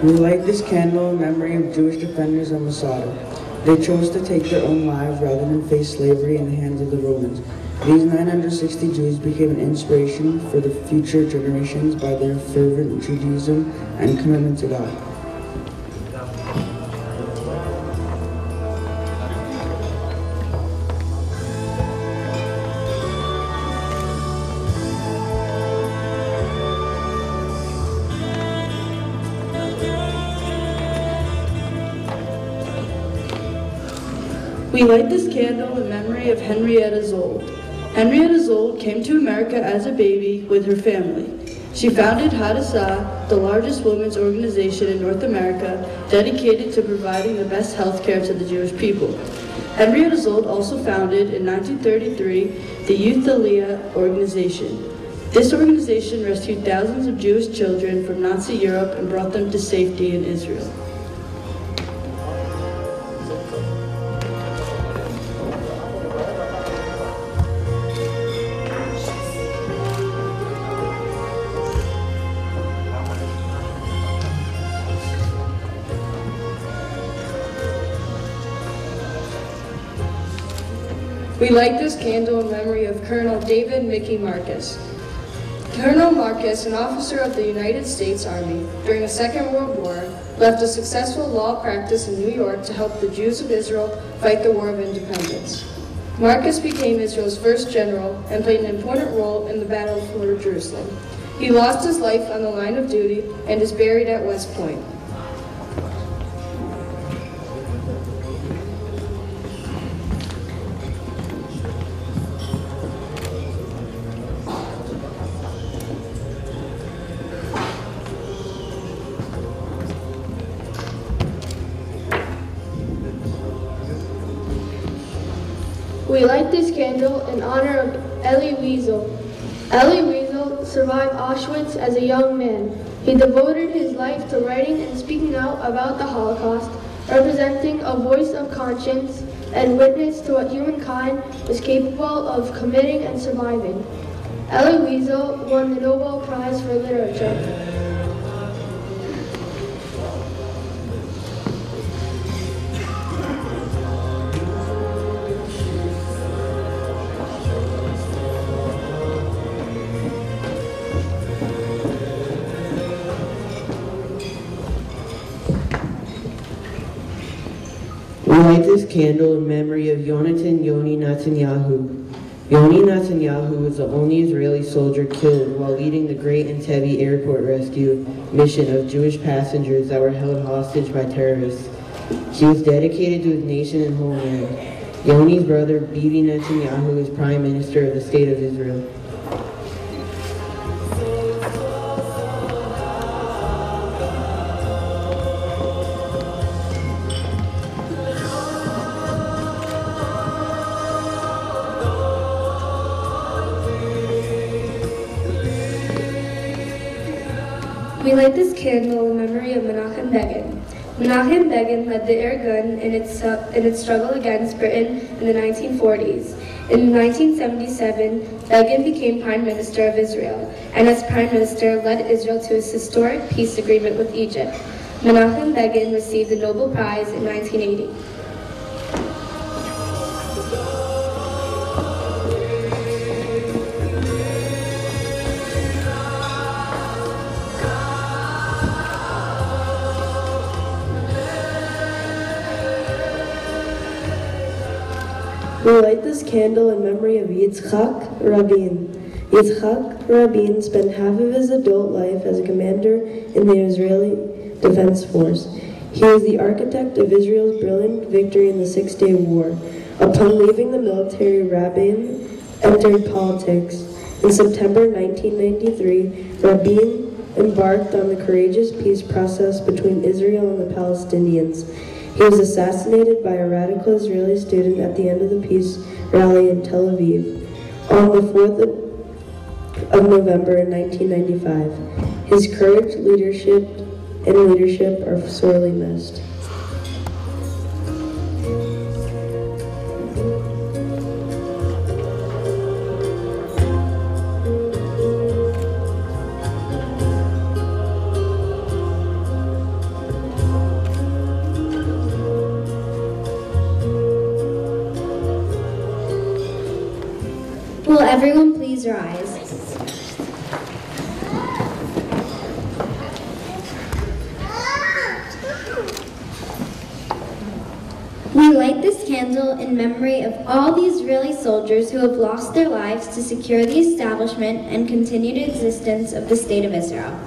We light this candle in memory of Jewish defenders of Masada. They chose to take their own lives rather than face slavery in the hands of the Romans. These 960 Jews became an inspiration for the future generations by their fervent Judaism and commitment to God. We light this candle in memory of Henrietta Zold. Henrietta Zold came to America as a baby with her family. She founded Hadassah, the largest women's organization in North America, dedicated to providing the best health care to the Jewish people. Henrietta Zold also founded, in 1933, the Youth Aliyah organization. This organization rescued thousands of Jewish children from Nazi Europe and brought them to safety in Israel. We light this candle in memory of Colonel David Mickey Marcus. Colonel Marcus, an officer of the United States Army during the Second World War, left a successful law practice in New York to help the Jews of Israel fight the War of Independence. Marcus became Israel's first general and played an important role in the battle for Jerusalem. He lost his life on the line of duty and is buried at West Point. We light this candle in honor of Elie Wiesel. Elie Wiesel survived Auschwitz as a young man. He devoted his life to writing and speaking out about the Holocaust, representing a voice of conscience and witness to what humankind was capable of committing and surviving. Elie Wiesel won the Nobel Prize for Literature. We light this candle in memory of Yonatan Yoni Netanyahu. Yoni Netanyahu was the only Israeli soldier killed while leading the Great Entebbe airport rescue mission of Jewish passengers that were held hostage by terrorists. He was dedicated to his nation and homeland. Yoni's brother, Bibi Netanyahu, is Prime Minister of the State of Israel. We light this candle in memory of Menachem Begin. Menachem Begin led the Irgun in its struggle against Britain in the 1940s. In 1977, Begin became Prime Minister of Israel, and as Prime Minister led Israel to its historic peace agreement with Egypt. Menachem Begin received the Nobel Prize in 1980. We light this candle in memory of Yitzhak Rabin. Yitzhak Rabin spent half of his adult life as a commander in the Israeli Defense Force. He was the architect of Israel's brilliant victory in the Six-Day War. Upon leaving the military, Rabin entered politics. In September 1993, Rabin embarked on the courageous peace process between Israel and the Palestinians. He was assassinated by a radical Israeli student at the end of the peace rally in Tel Aviv on the 4th of November in 1995. His courage, leadership are sorely missed. Will everyone please rise? We light this candle in memory of all the Israeli soldiers who have lost their lives to secure the establishment and continued existence of the State of Israel.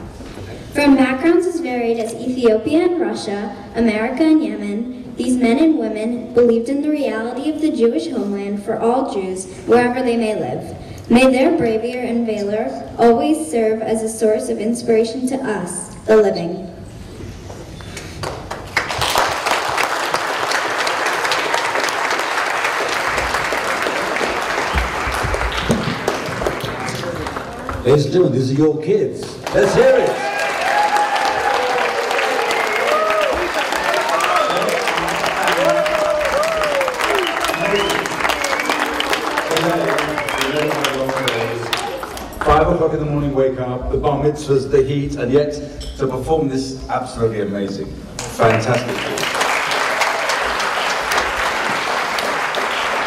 From backgrounds as varied as Ethiopia and Russia, America and Yemen, these men and women believed in the reality of the Jewish homeland for all Jews, wherever they may live. May their bravery and valor always serve as a source of inspiration to us, the living. Ladies and gentlemen, these are your kids. Let's hear it. O'clock in the morning, wake up, the bar mitzvahs, the heat, and yet to perform this absolutely amazing, fantastic.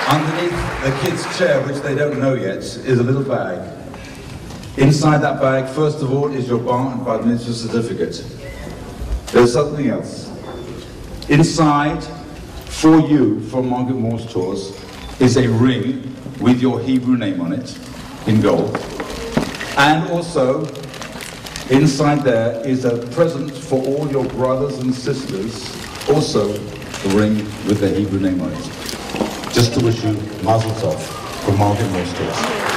Underneath the kids' chair, which they don't know yet, is a little bag. Inside that bag, first of all, is your bar and bar mitzvah certificate. There's something else. Inside, for you, from Margaret Moore's Tours, is a ring with your Hebrew name on it, in gold. And also, inside there is a present for all your brothers and sisters, also a ring with the Hebrew name on it. Just to wish you Mazel Tov from Margaret Moore's Tours.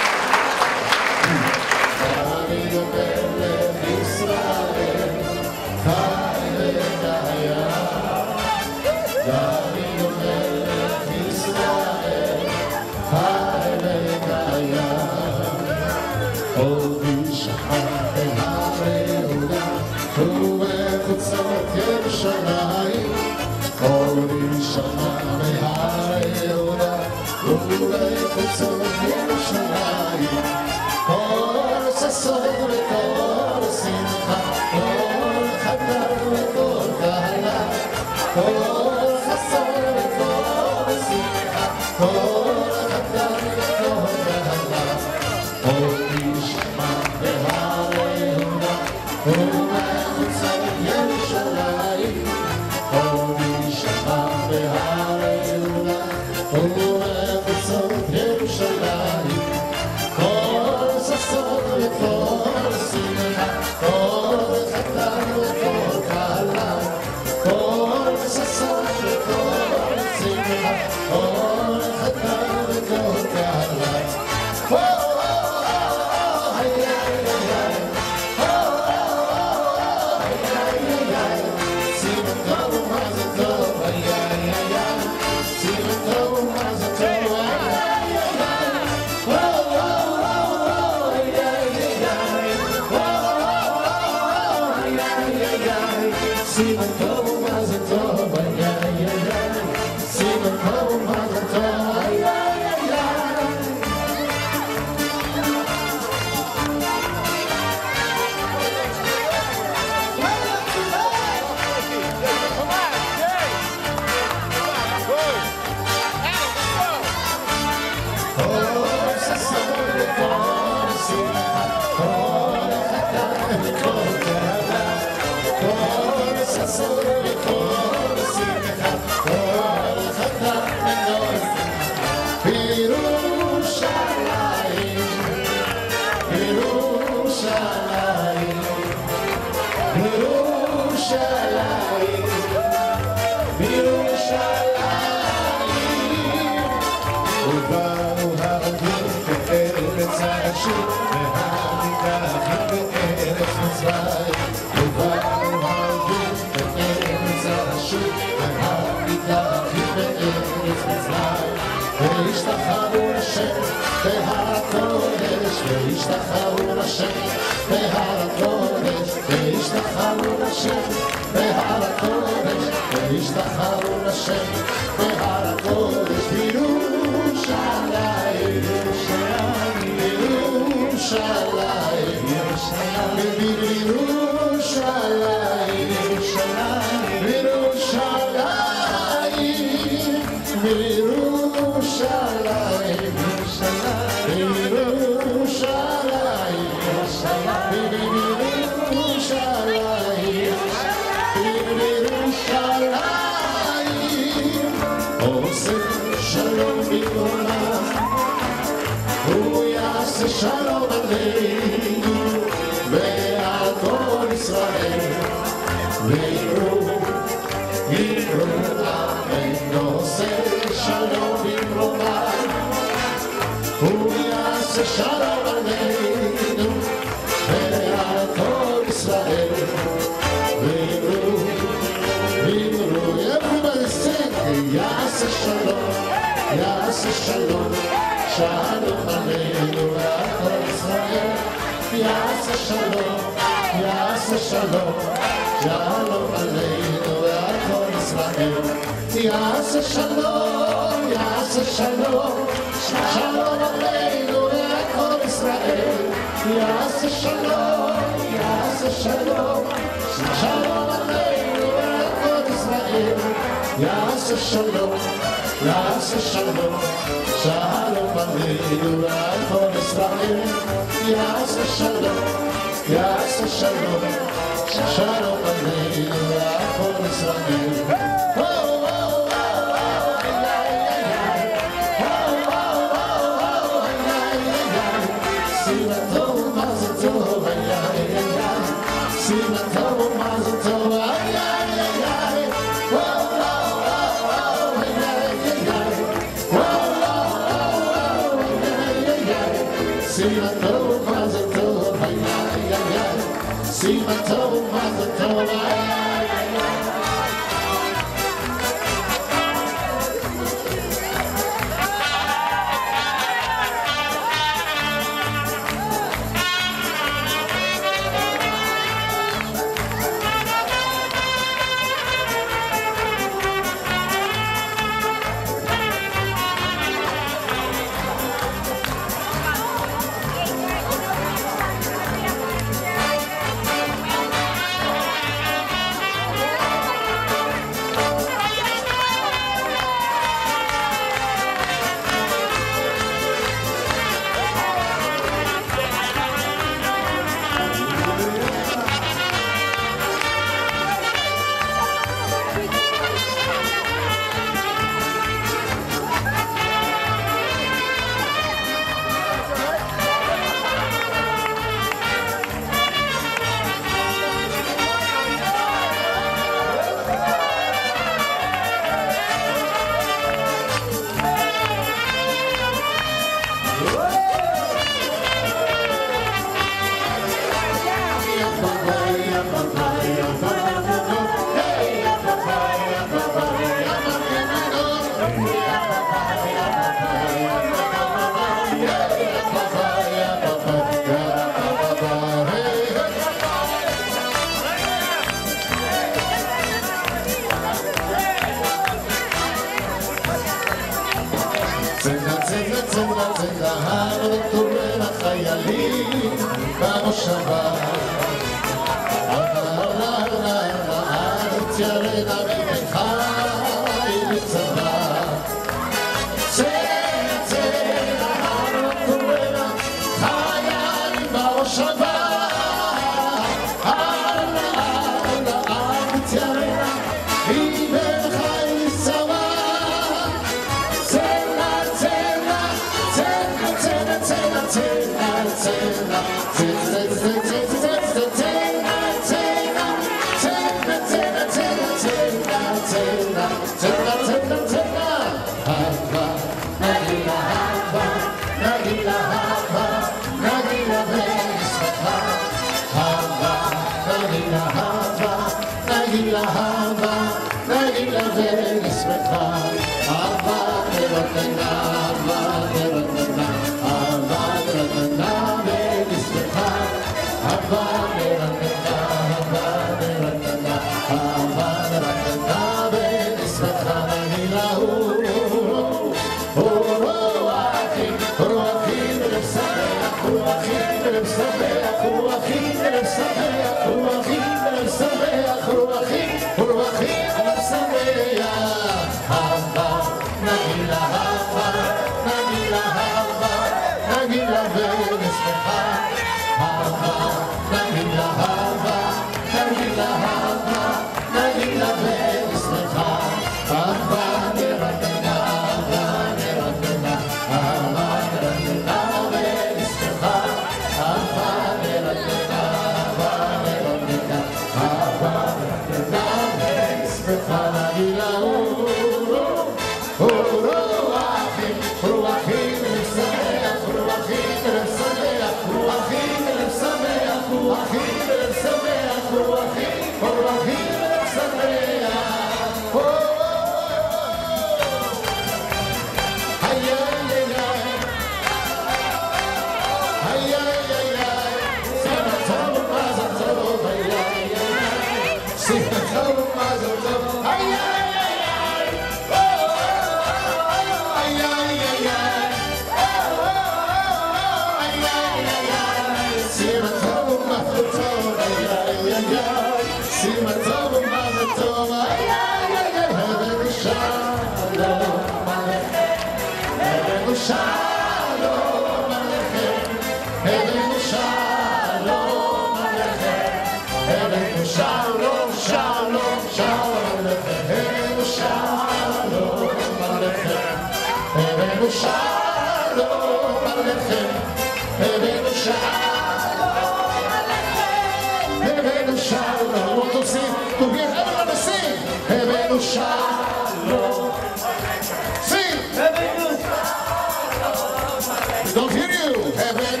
Don't hear you. Heaven.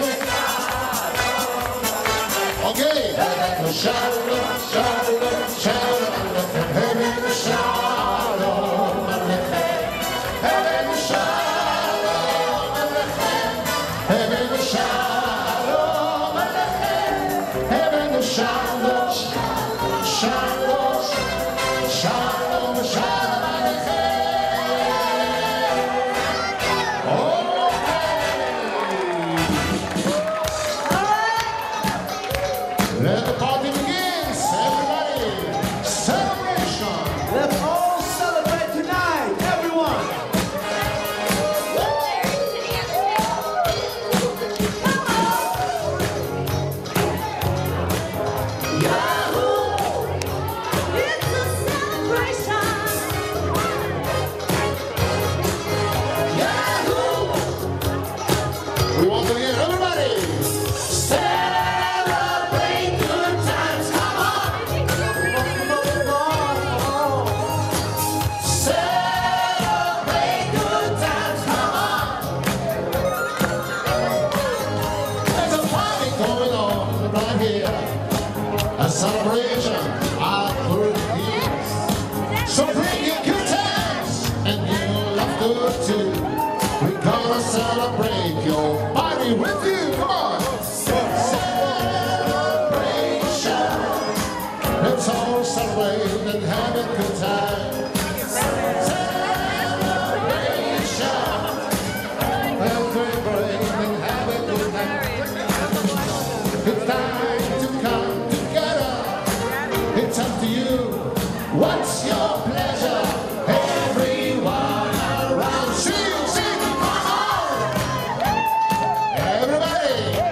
Okay. Heaven shalom, shalom, shalom. Heaven shalom. Heaven shalom. Heaven shalom. Heaven shalom. Shalom. Shalom. Shalom. Let the party begins, everybody. Celebration. Let's all celebrate tonight, everyone. We want to hear everybody. Celebrate good times, come on. Celebrate good times, come on. There's a party going on right here. A celebration of good years. So bring your good times and you'll have good too. We're gonna celebrate your party with you. Come on. Celebration. Let's all celebrate and have a good time. Celebration. Celebrate and have a good time. It's time to come together. It's up to you. What's your pleasure? Everyone around. Sing, sing, come on. Everybody.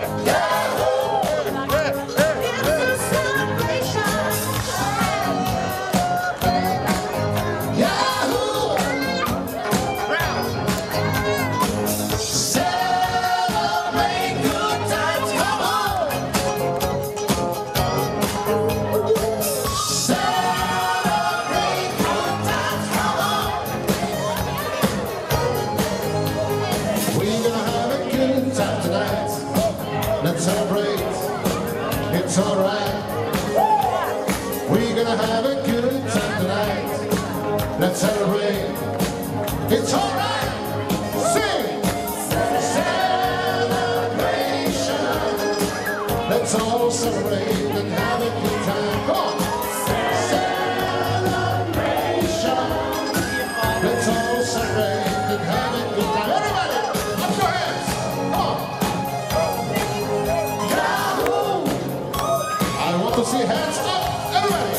Let's celebrate. It's all right. Sing. Celebration. Let's all celebrate and have a good time. Come on. Celebration. Let's all celebrate and have a good time. Everybody, up your hands. Come on. Yahoo! I want to see hands up. Everybody.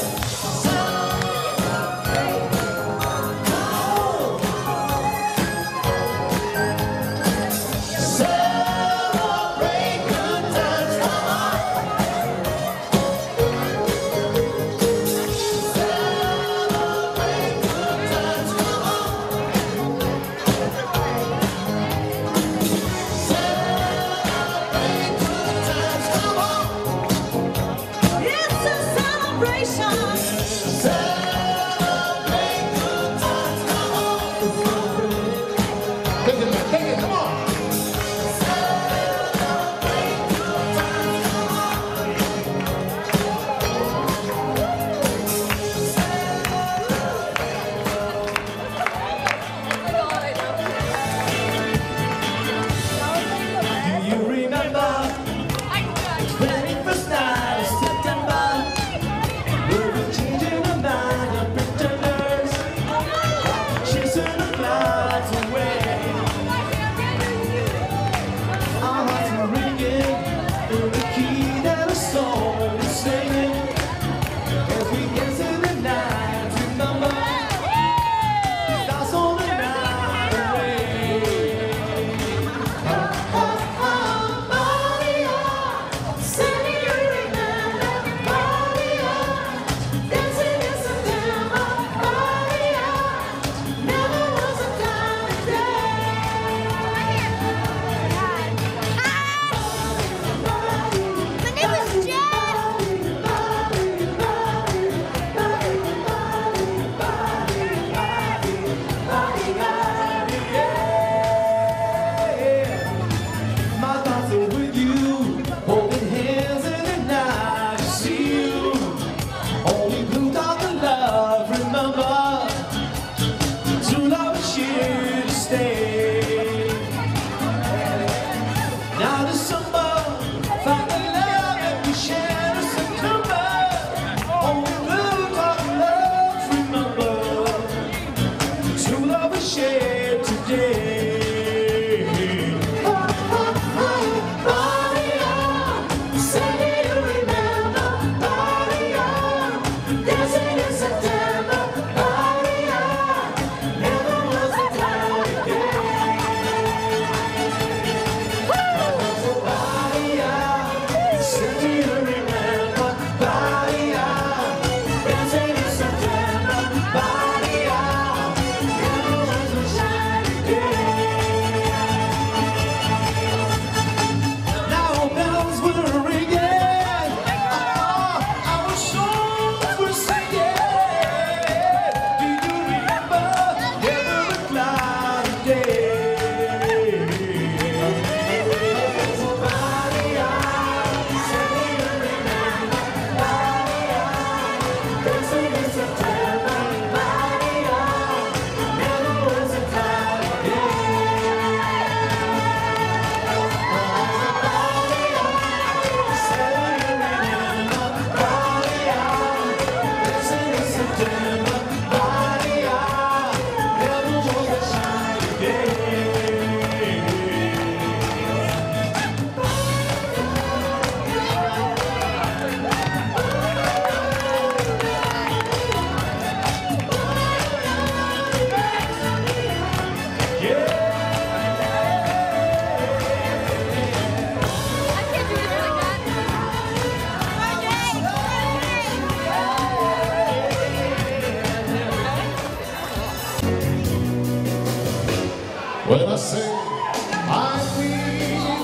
When I say I need you,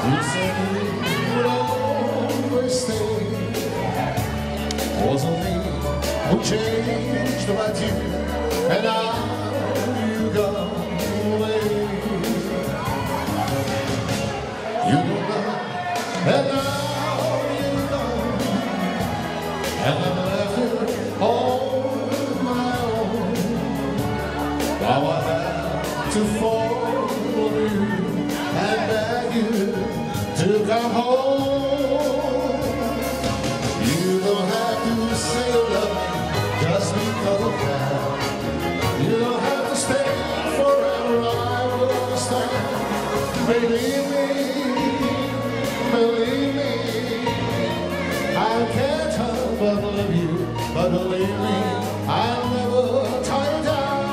you said you would always stay. Wasn't me who changed about you, and now you gone away. You don't know, and now you're gone, and I'm left here all to phone you and beg you to come home. You don't have to say you love me just because of that. You don't have to stay forever, I will understand. Believe me, I can't help but love you, but believe me, I'll never tie you down.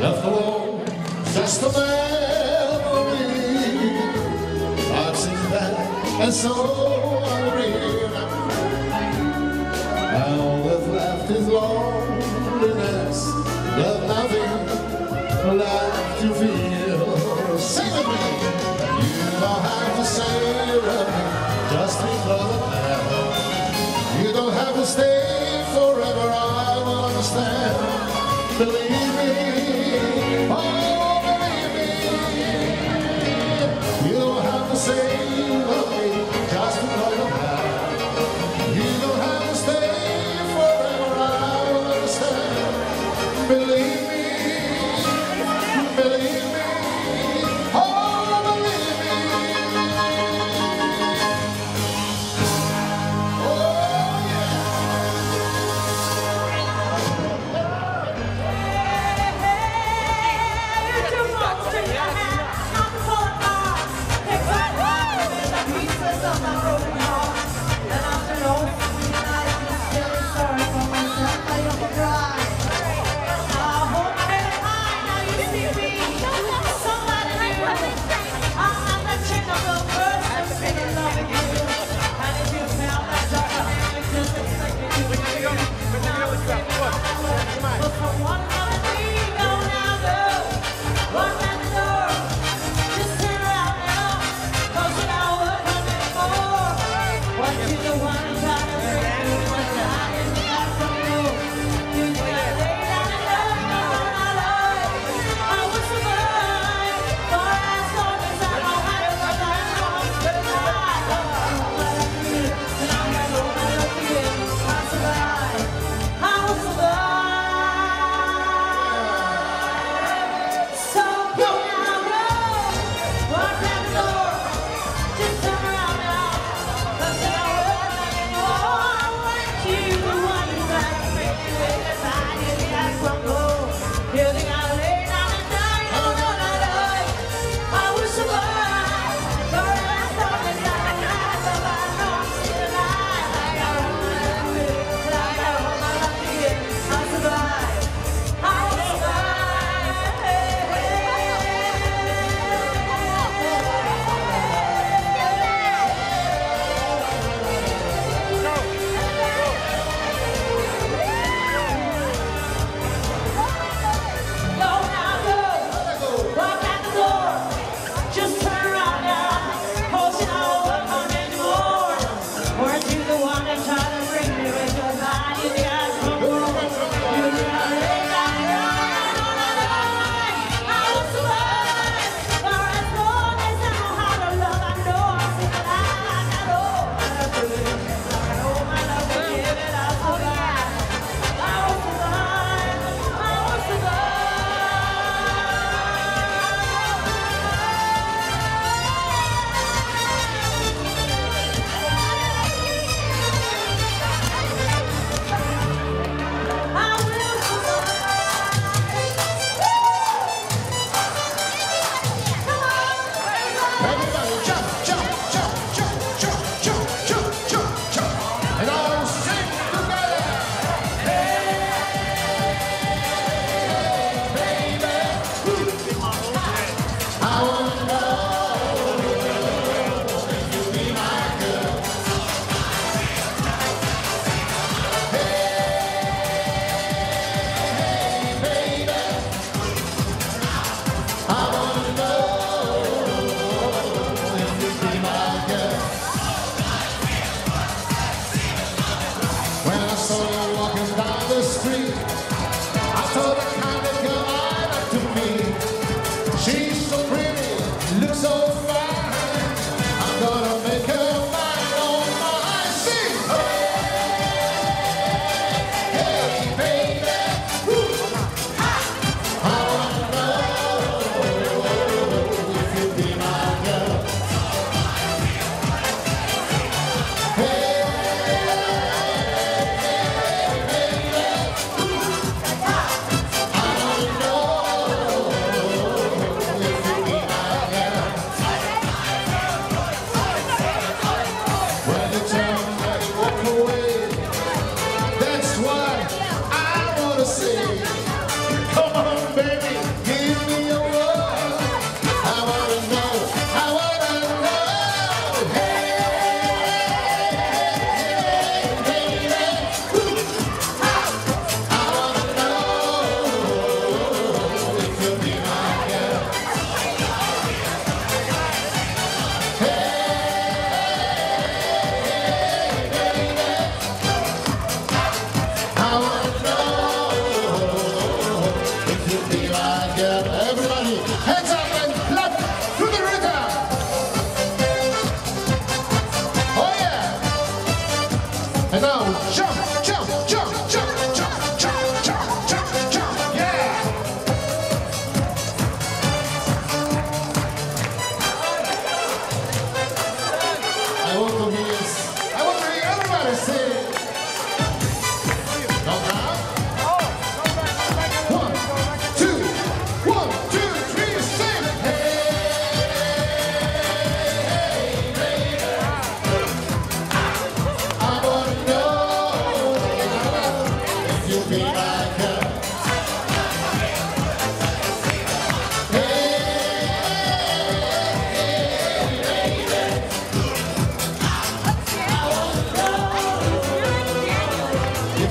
Left alone, just a memory. I've seen that, and so unreal. All that's left is loneliness. There's nothing left to feel. Sing with me. You don't have to say you love me just because of that. You don't have to stay forever, I will understand. Believe me, oh believe me. You don't have to say you love me just because of that. You don't have to stay forever, I will understand. Believe me, believe me.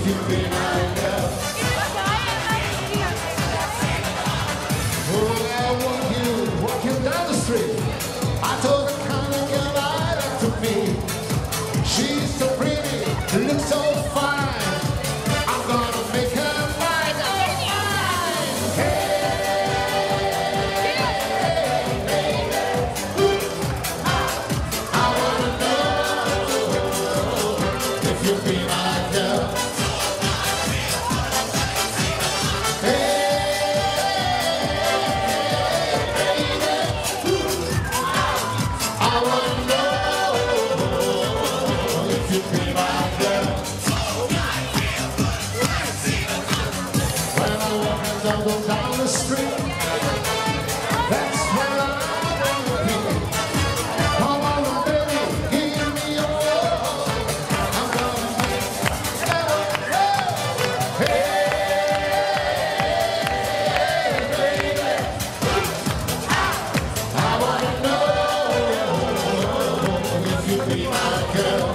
if you be my girl. Oh, I walk you down the street. I told the kind of girl I like to meet. She's so pretty, looks so fine. I'm gonna make her mine. Hey, I wanna know if you'll be my girl. I wanna know if you'll be my girl. When I walk and double down the street, that's where I wanna be. Come on, baby, give me your love. I'm gonna make love. Hey, baby, I wanna know if you be my girl.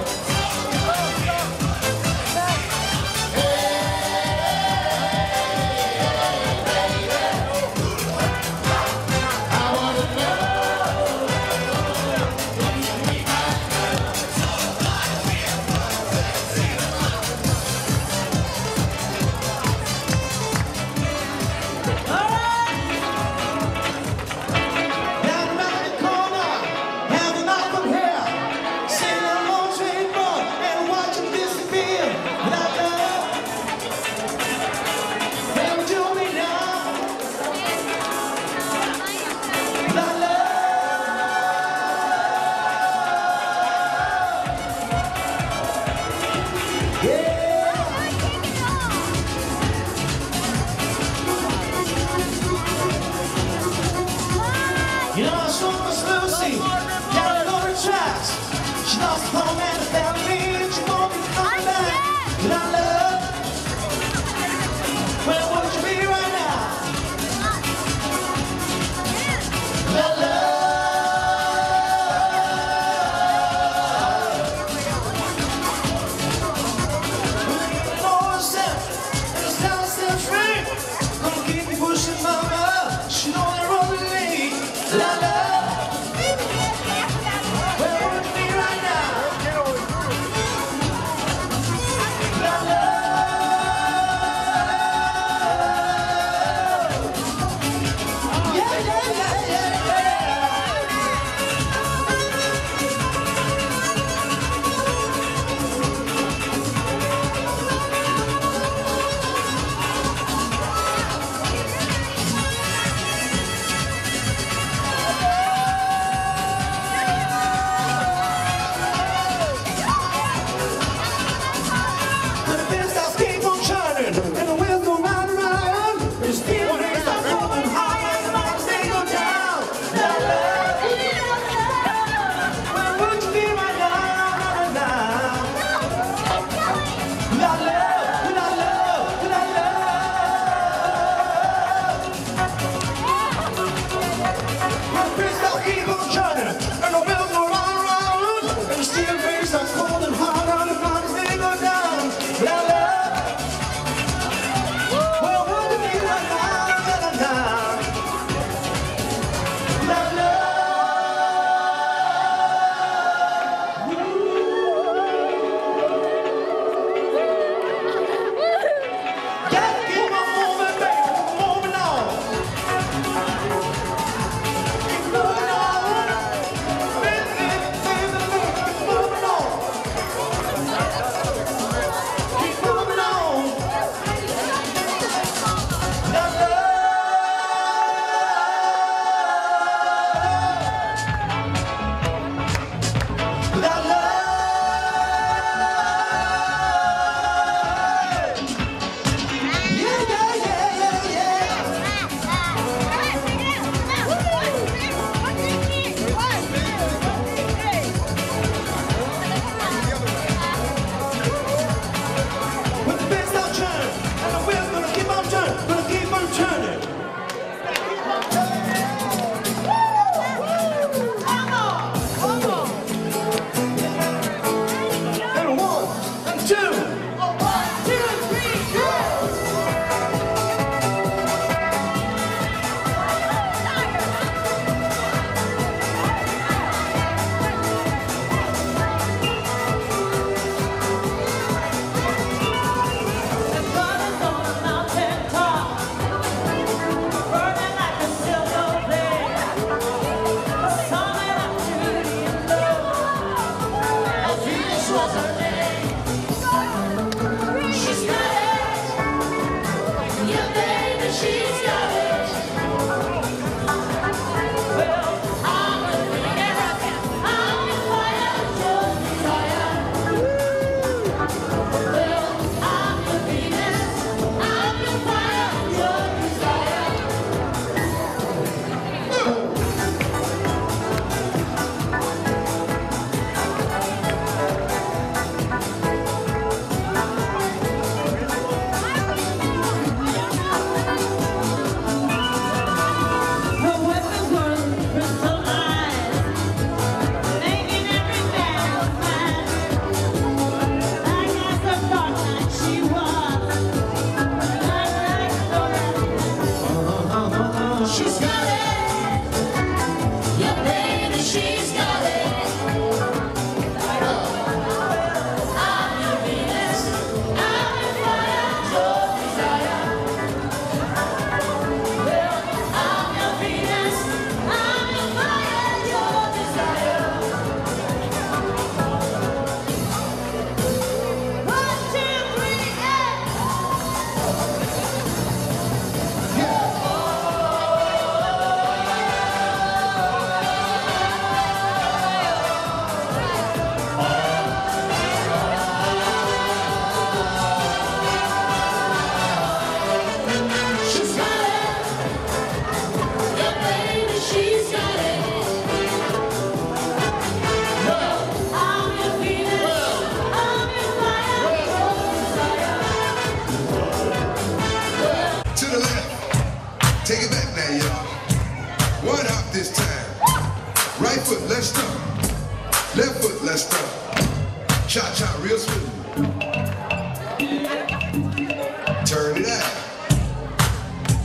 Cha-cha real smooth. Turn it out.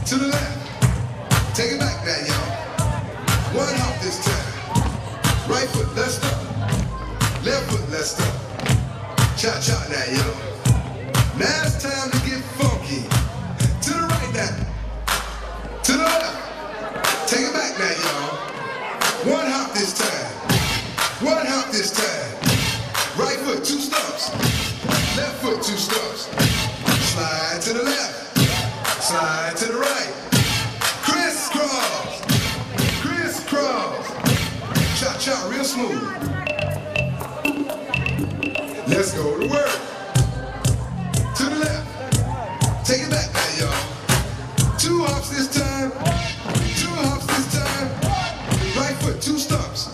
To the left. Take it back now, y'all. One hop this time. Right foot, let's stop. Left foot, let's stop. Cha-cha now, y'all. Now it's time to get funky. To the right now. To the left. Take it back now, y'all. One hop this time. One hop this time. Right foot, 2 stumps. Left foot, 2 stumps. Slide to the left. Slide to the right. Crisscross. Crisscross. Cha-cha real smooth. Let's go to work. To the left. Take it back now, y'all. 2 hops this time. 2 hops this time. Right foot, 2 stumps.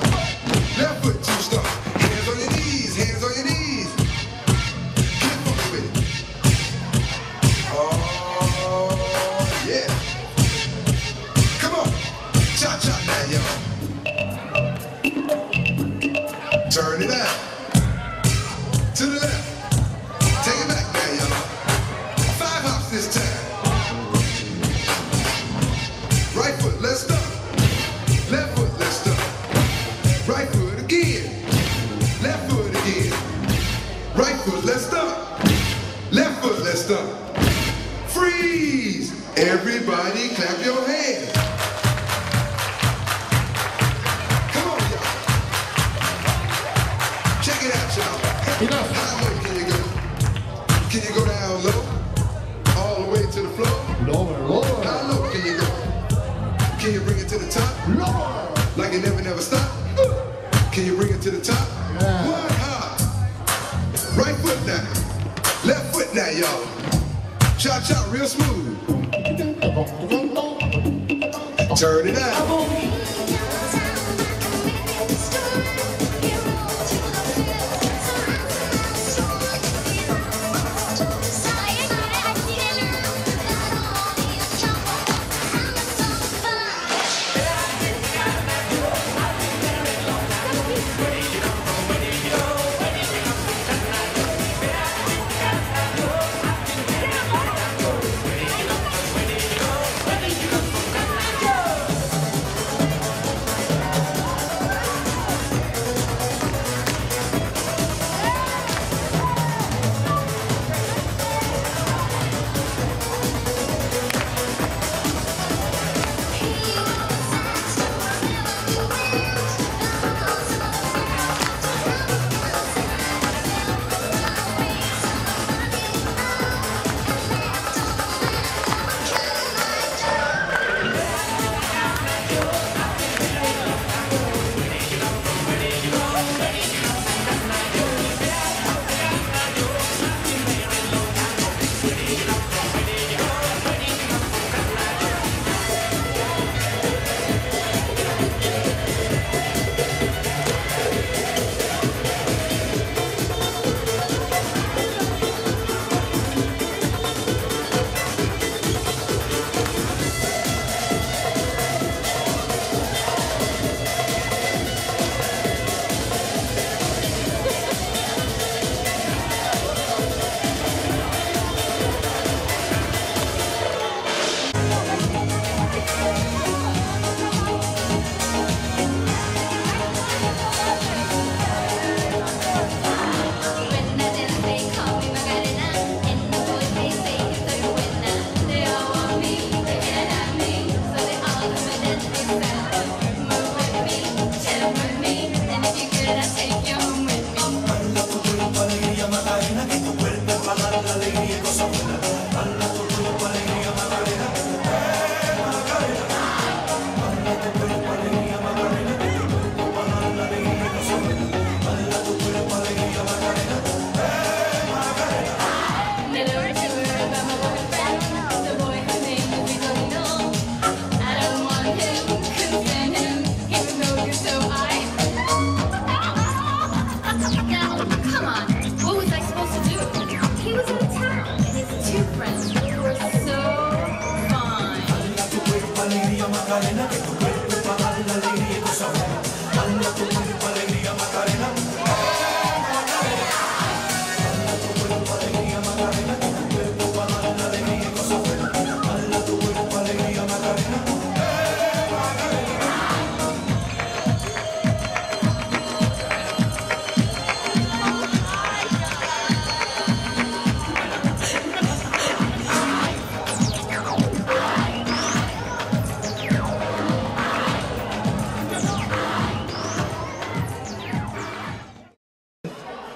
Left foot, 2 stumps. Hands on your knees. Hands on your knees. Get funky with it. Oh, yeah. Come on. Cha-cha now, y'all. Turn it out. To the left. Take it back now, y'all. 5 hops this time. Right foot, let's stop. Left foot, let's stop. Right foot again. Left foot again. Right foot, let's stop. Left foot, let's stop. Freeze! Everybody clap your hands. Come on, y'all. Check it out, y'all. How low can you go? Can you go down low? All the way to the floor? Lower, lower. How low can you go? Can you bring it to the top? Lower. Like it never stop? Can you bring it to the top? Yeah. One hop. Right foot now. Left foot now, y'all. Cha-cha real smooth. Turn it out.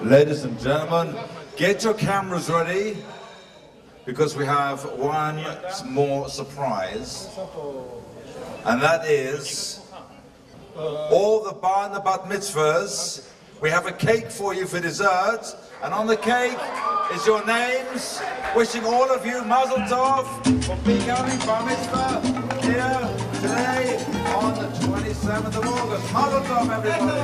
Ladies and gentlemen, get your cameras ready, because we have one more surprise, and that is all the bar and the bat mitzvahs. We have a cake for you for dessert, and on the cake is your names. Wishing all of you mazel tov for becoming bar mitzvah here today on the 27th of August. Mazel tov, everybody.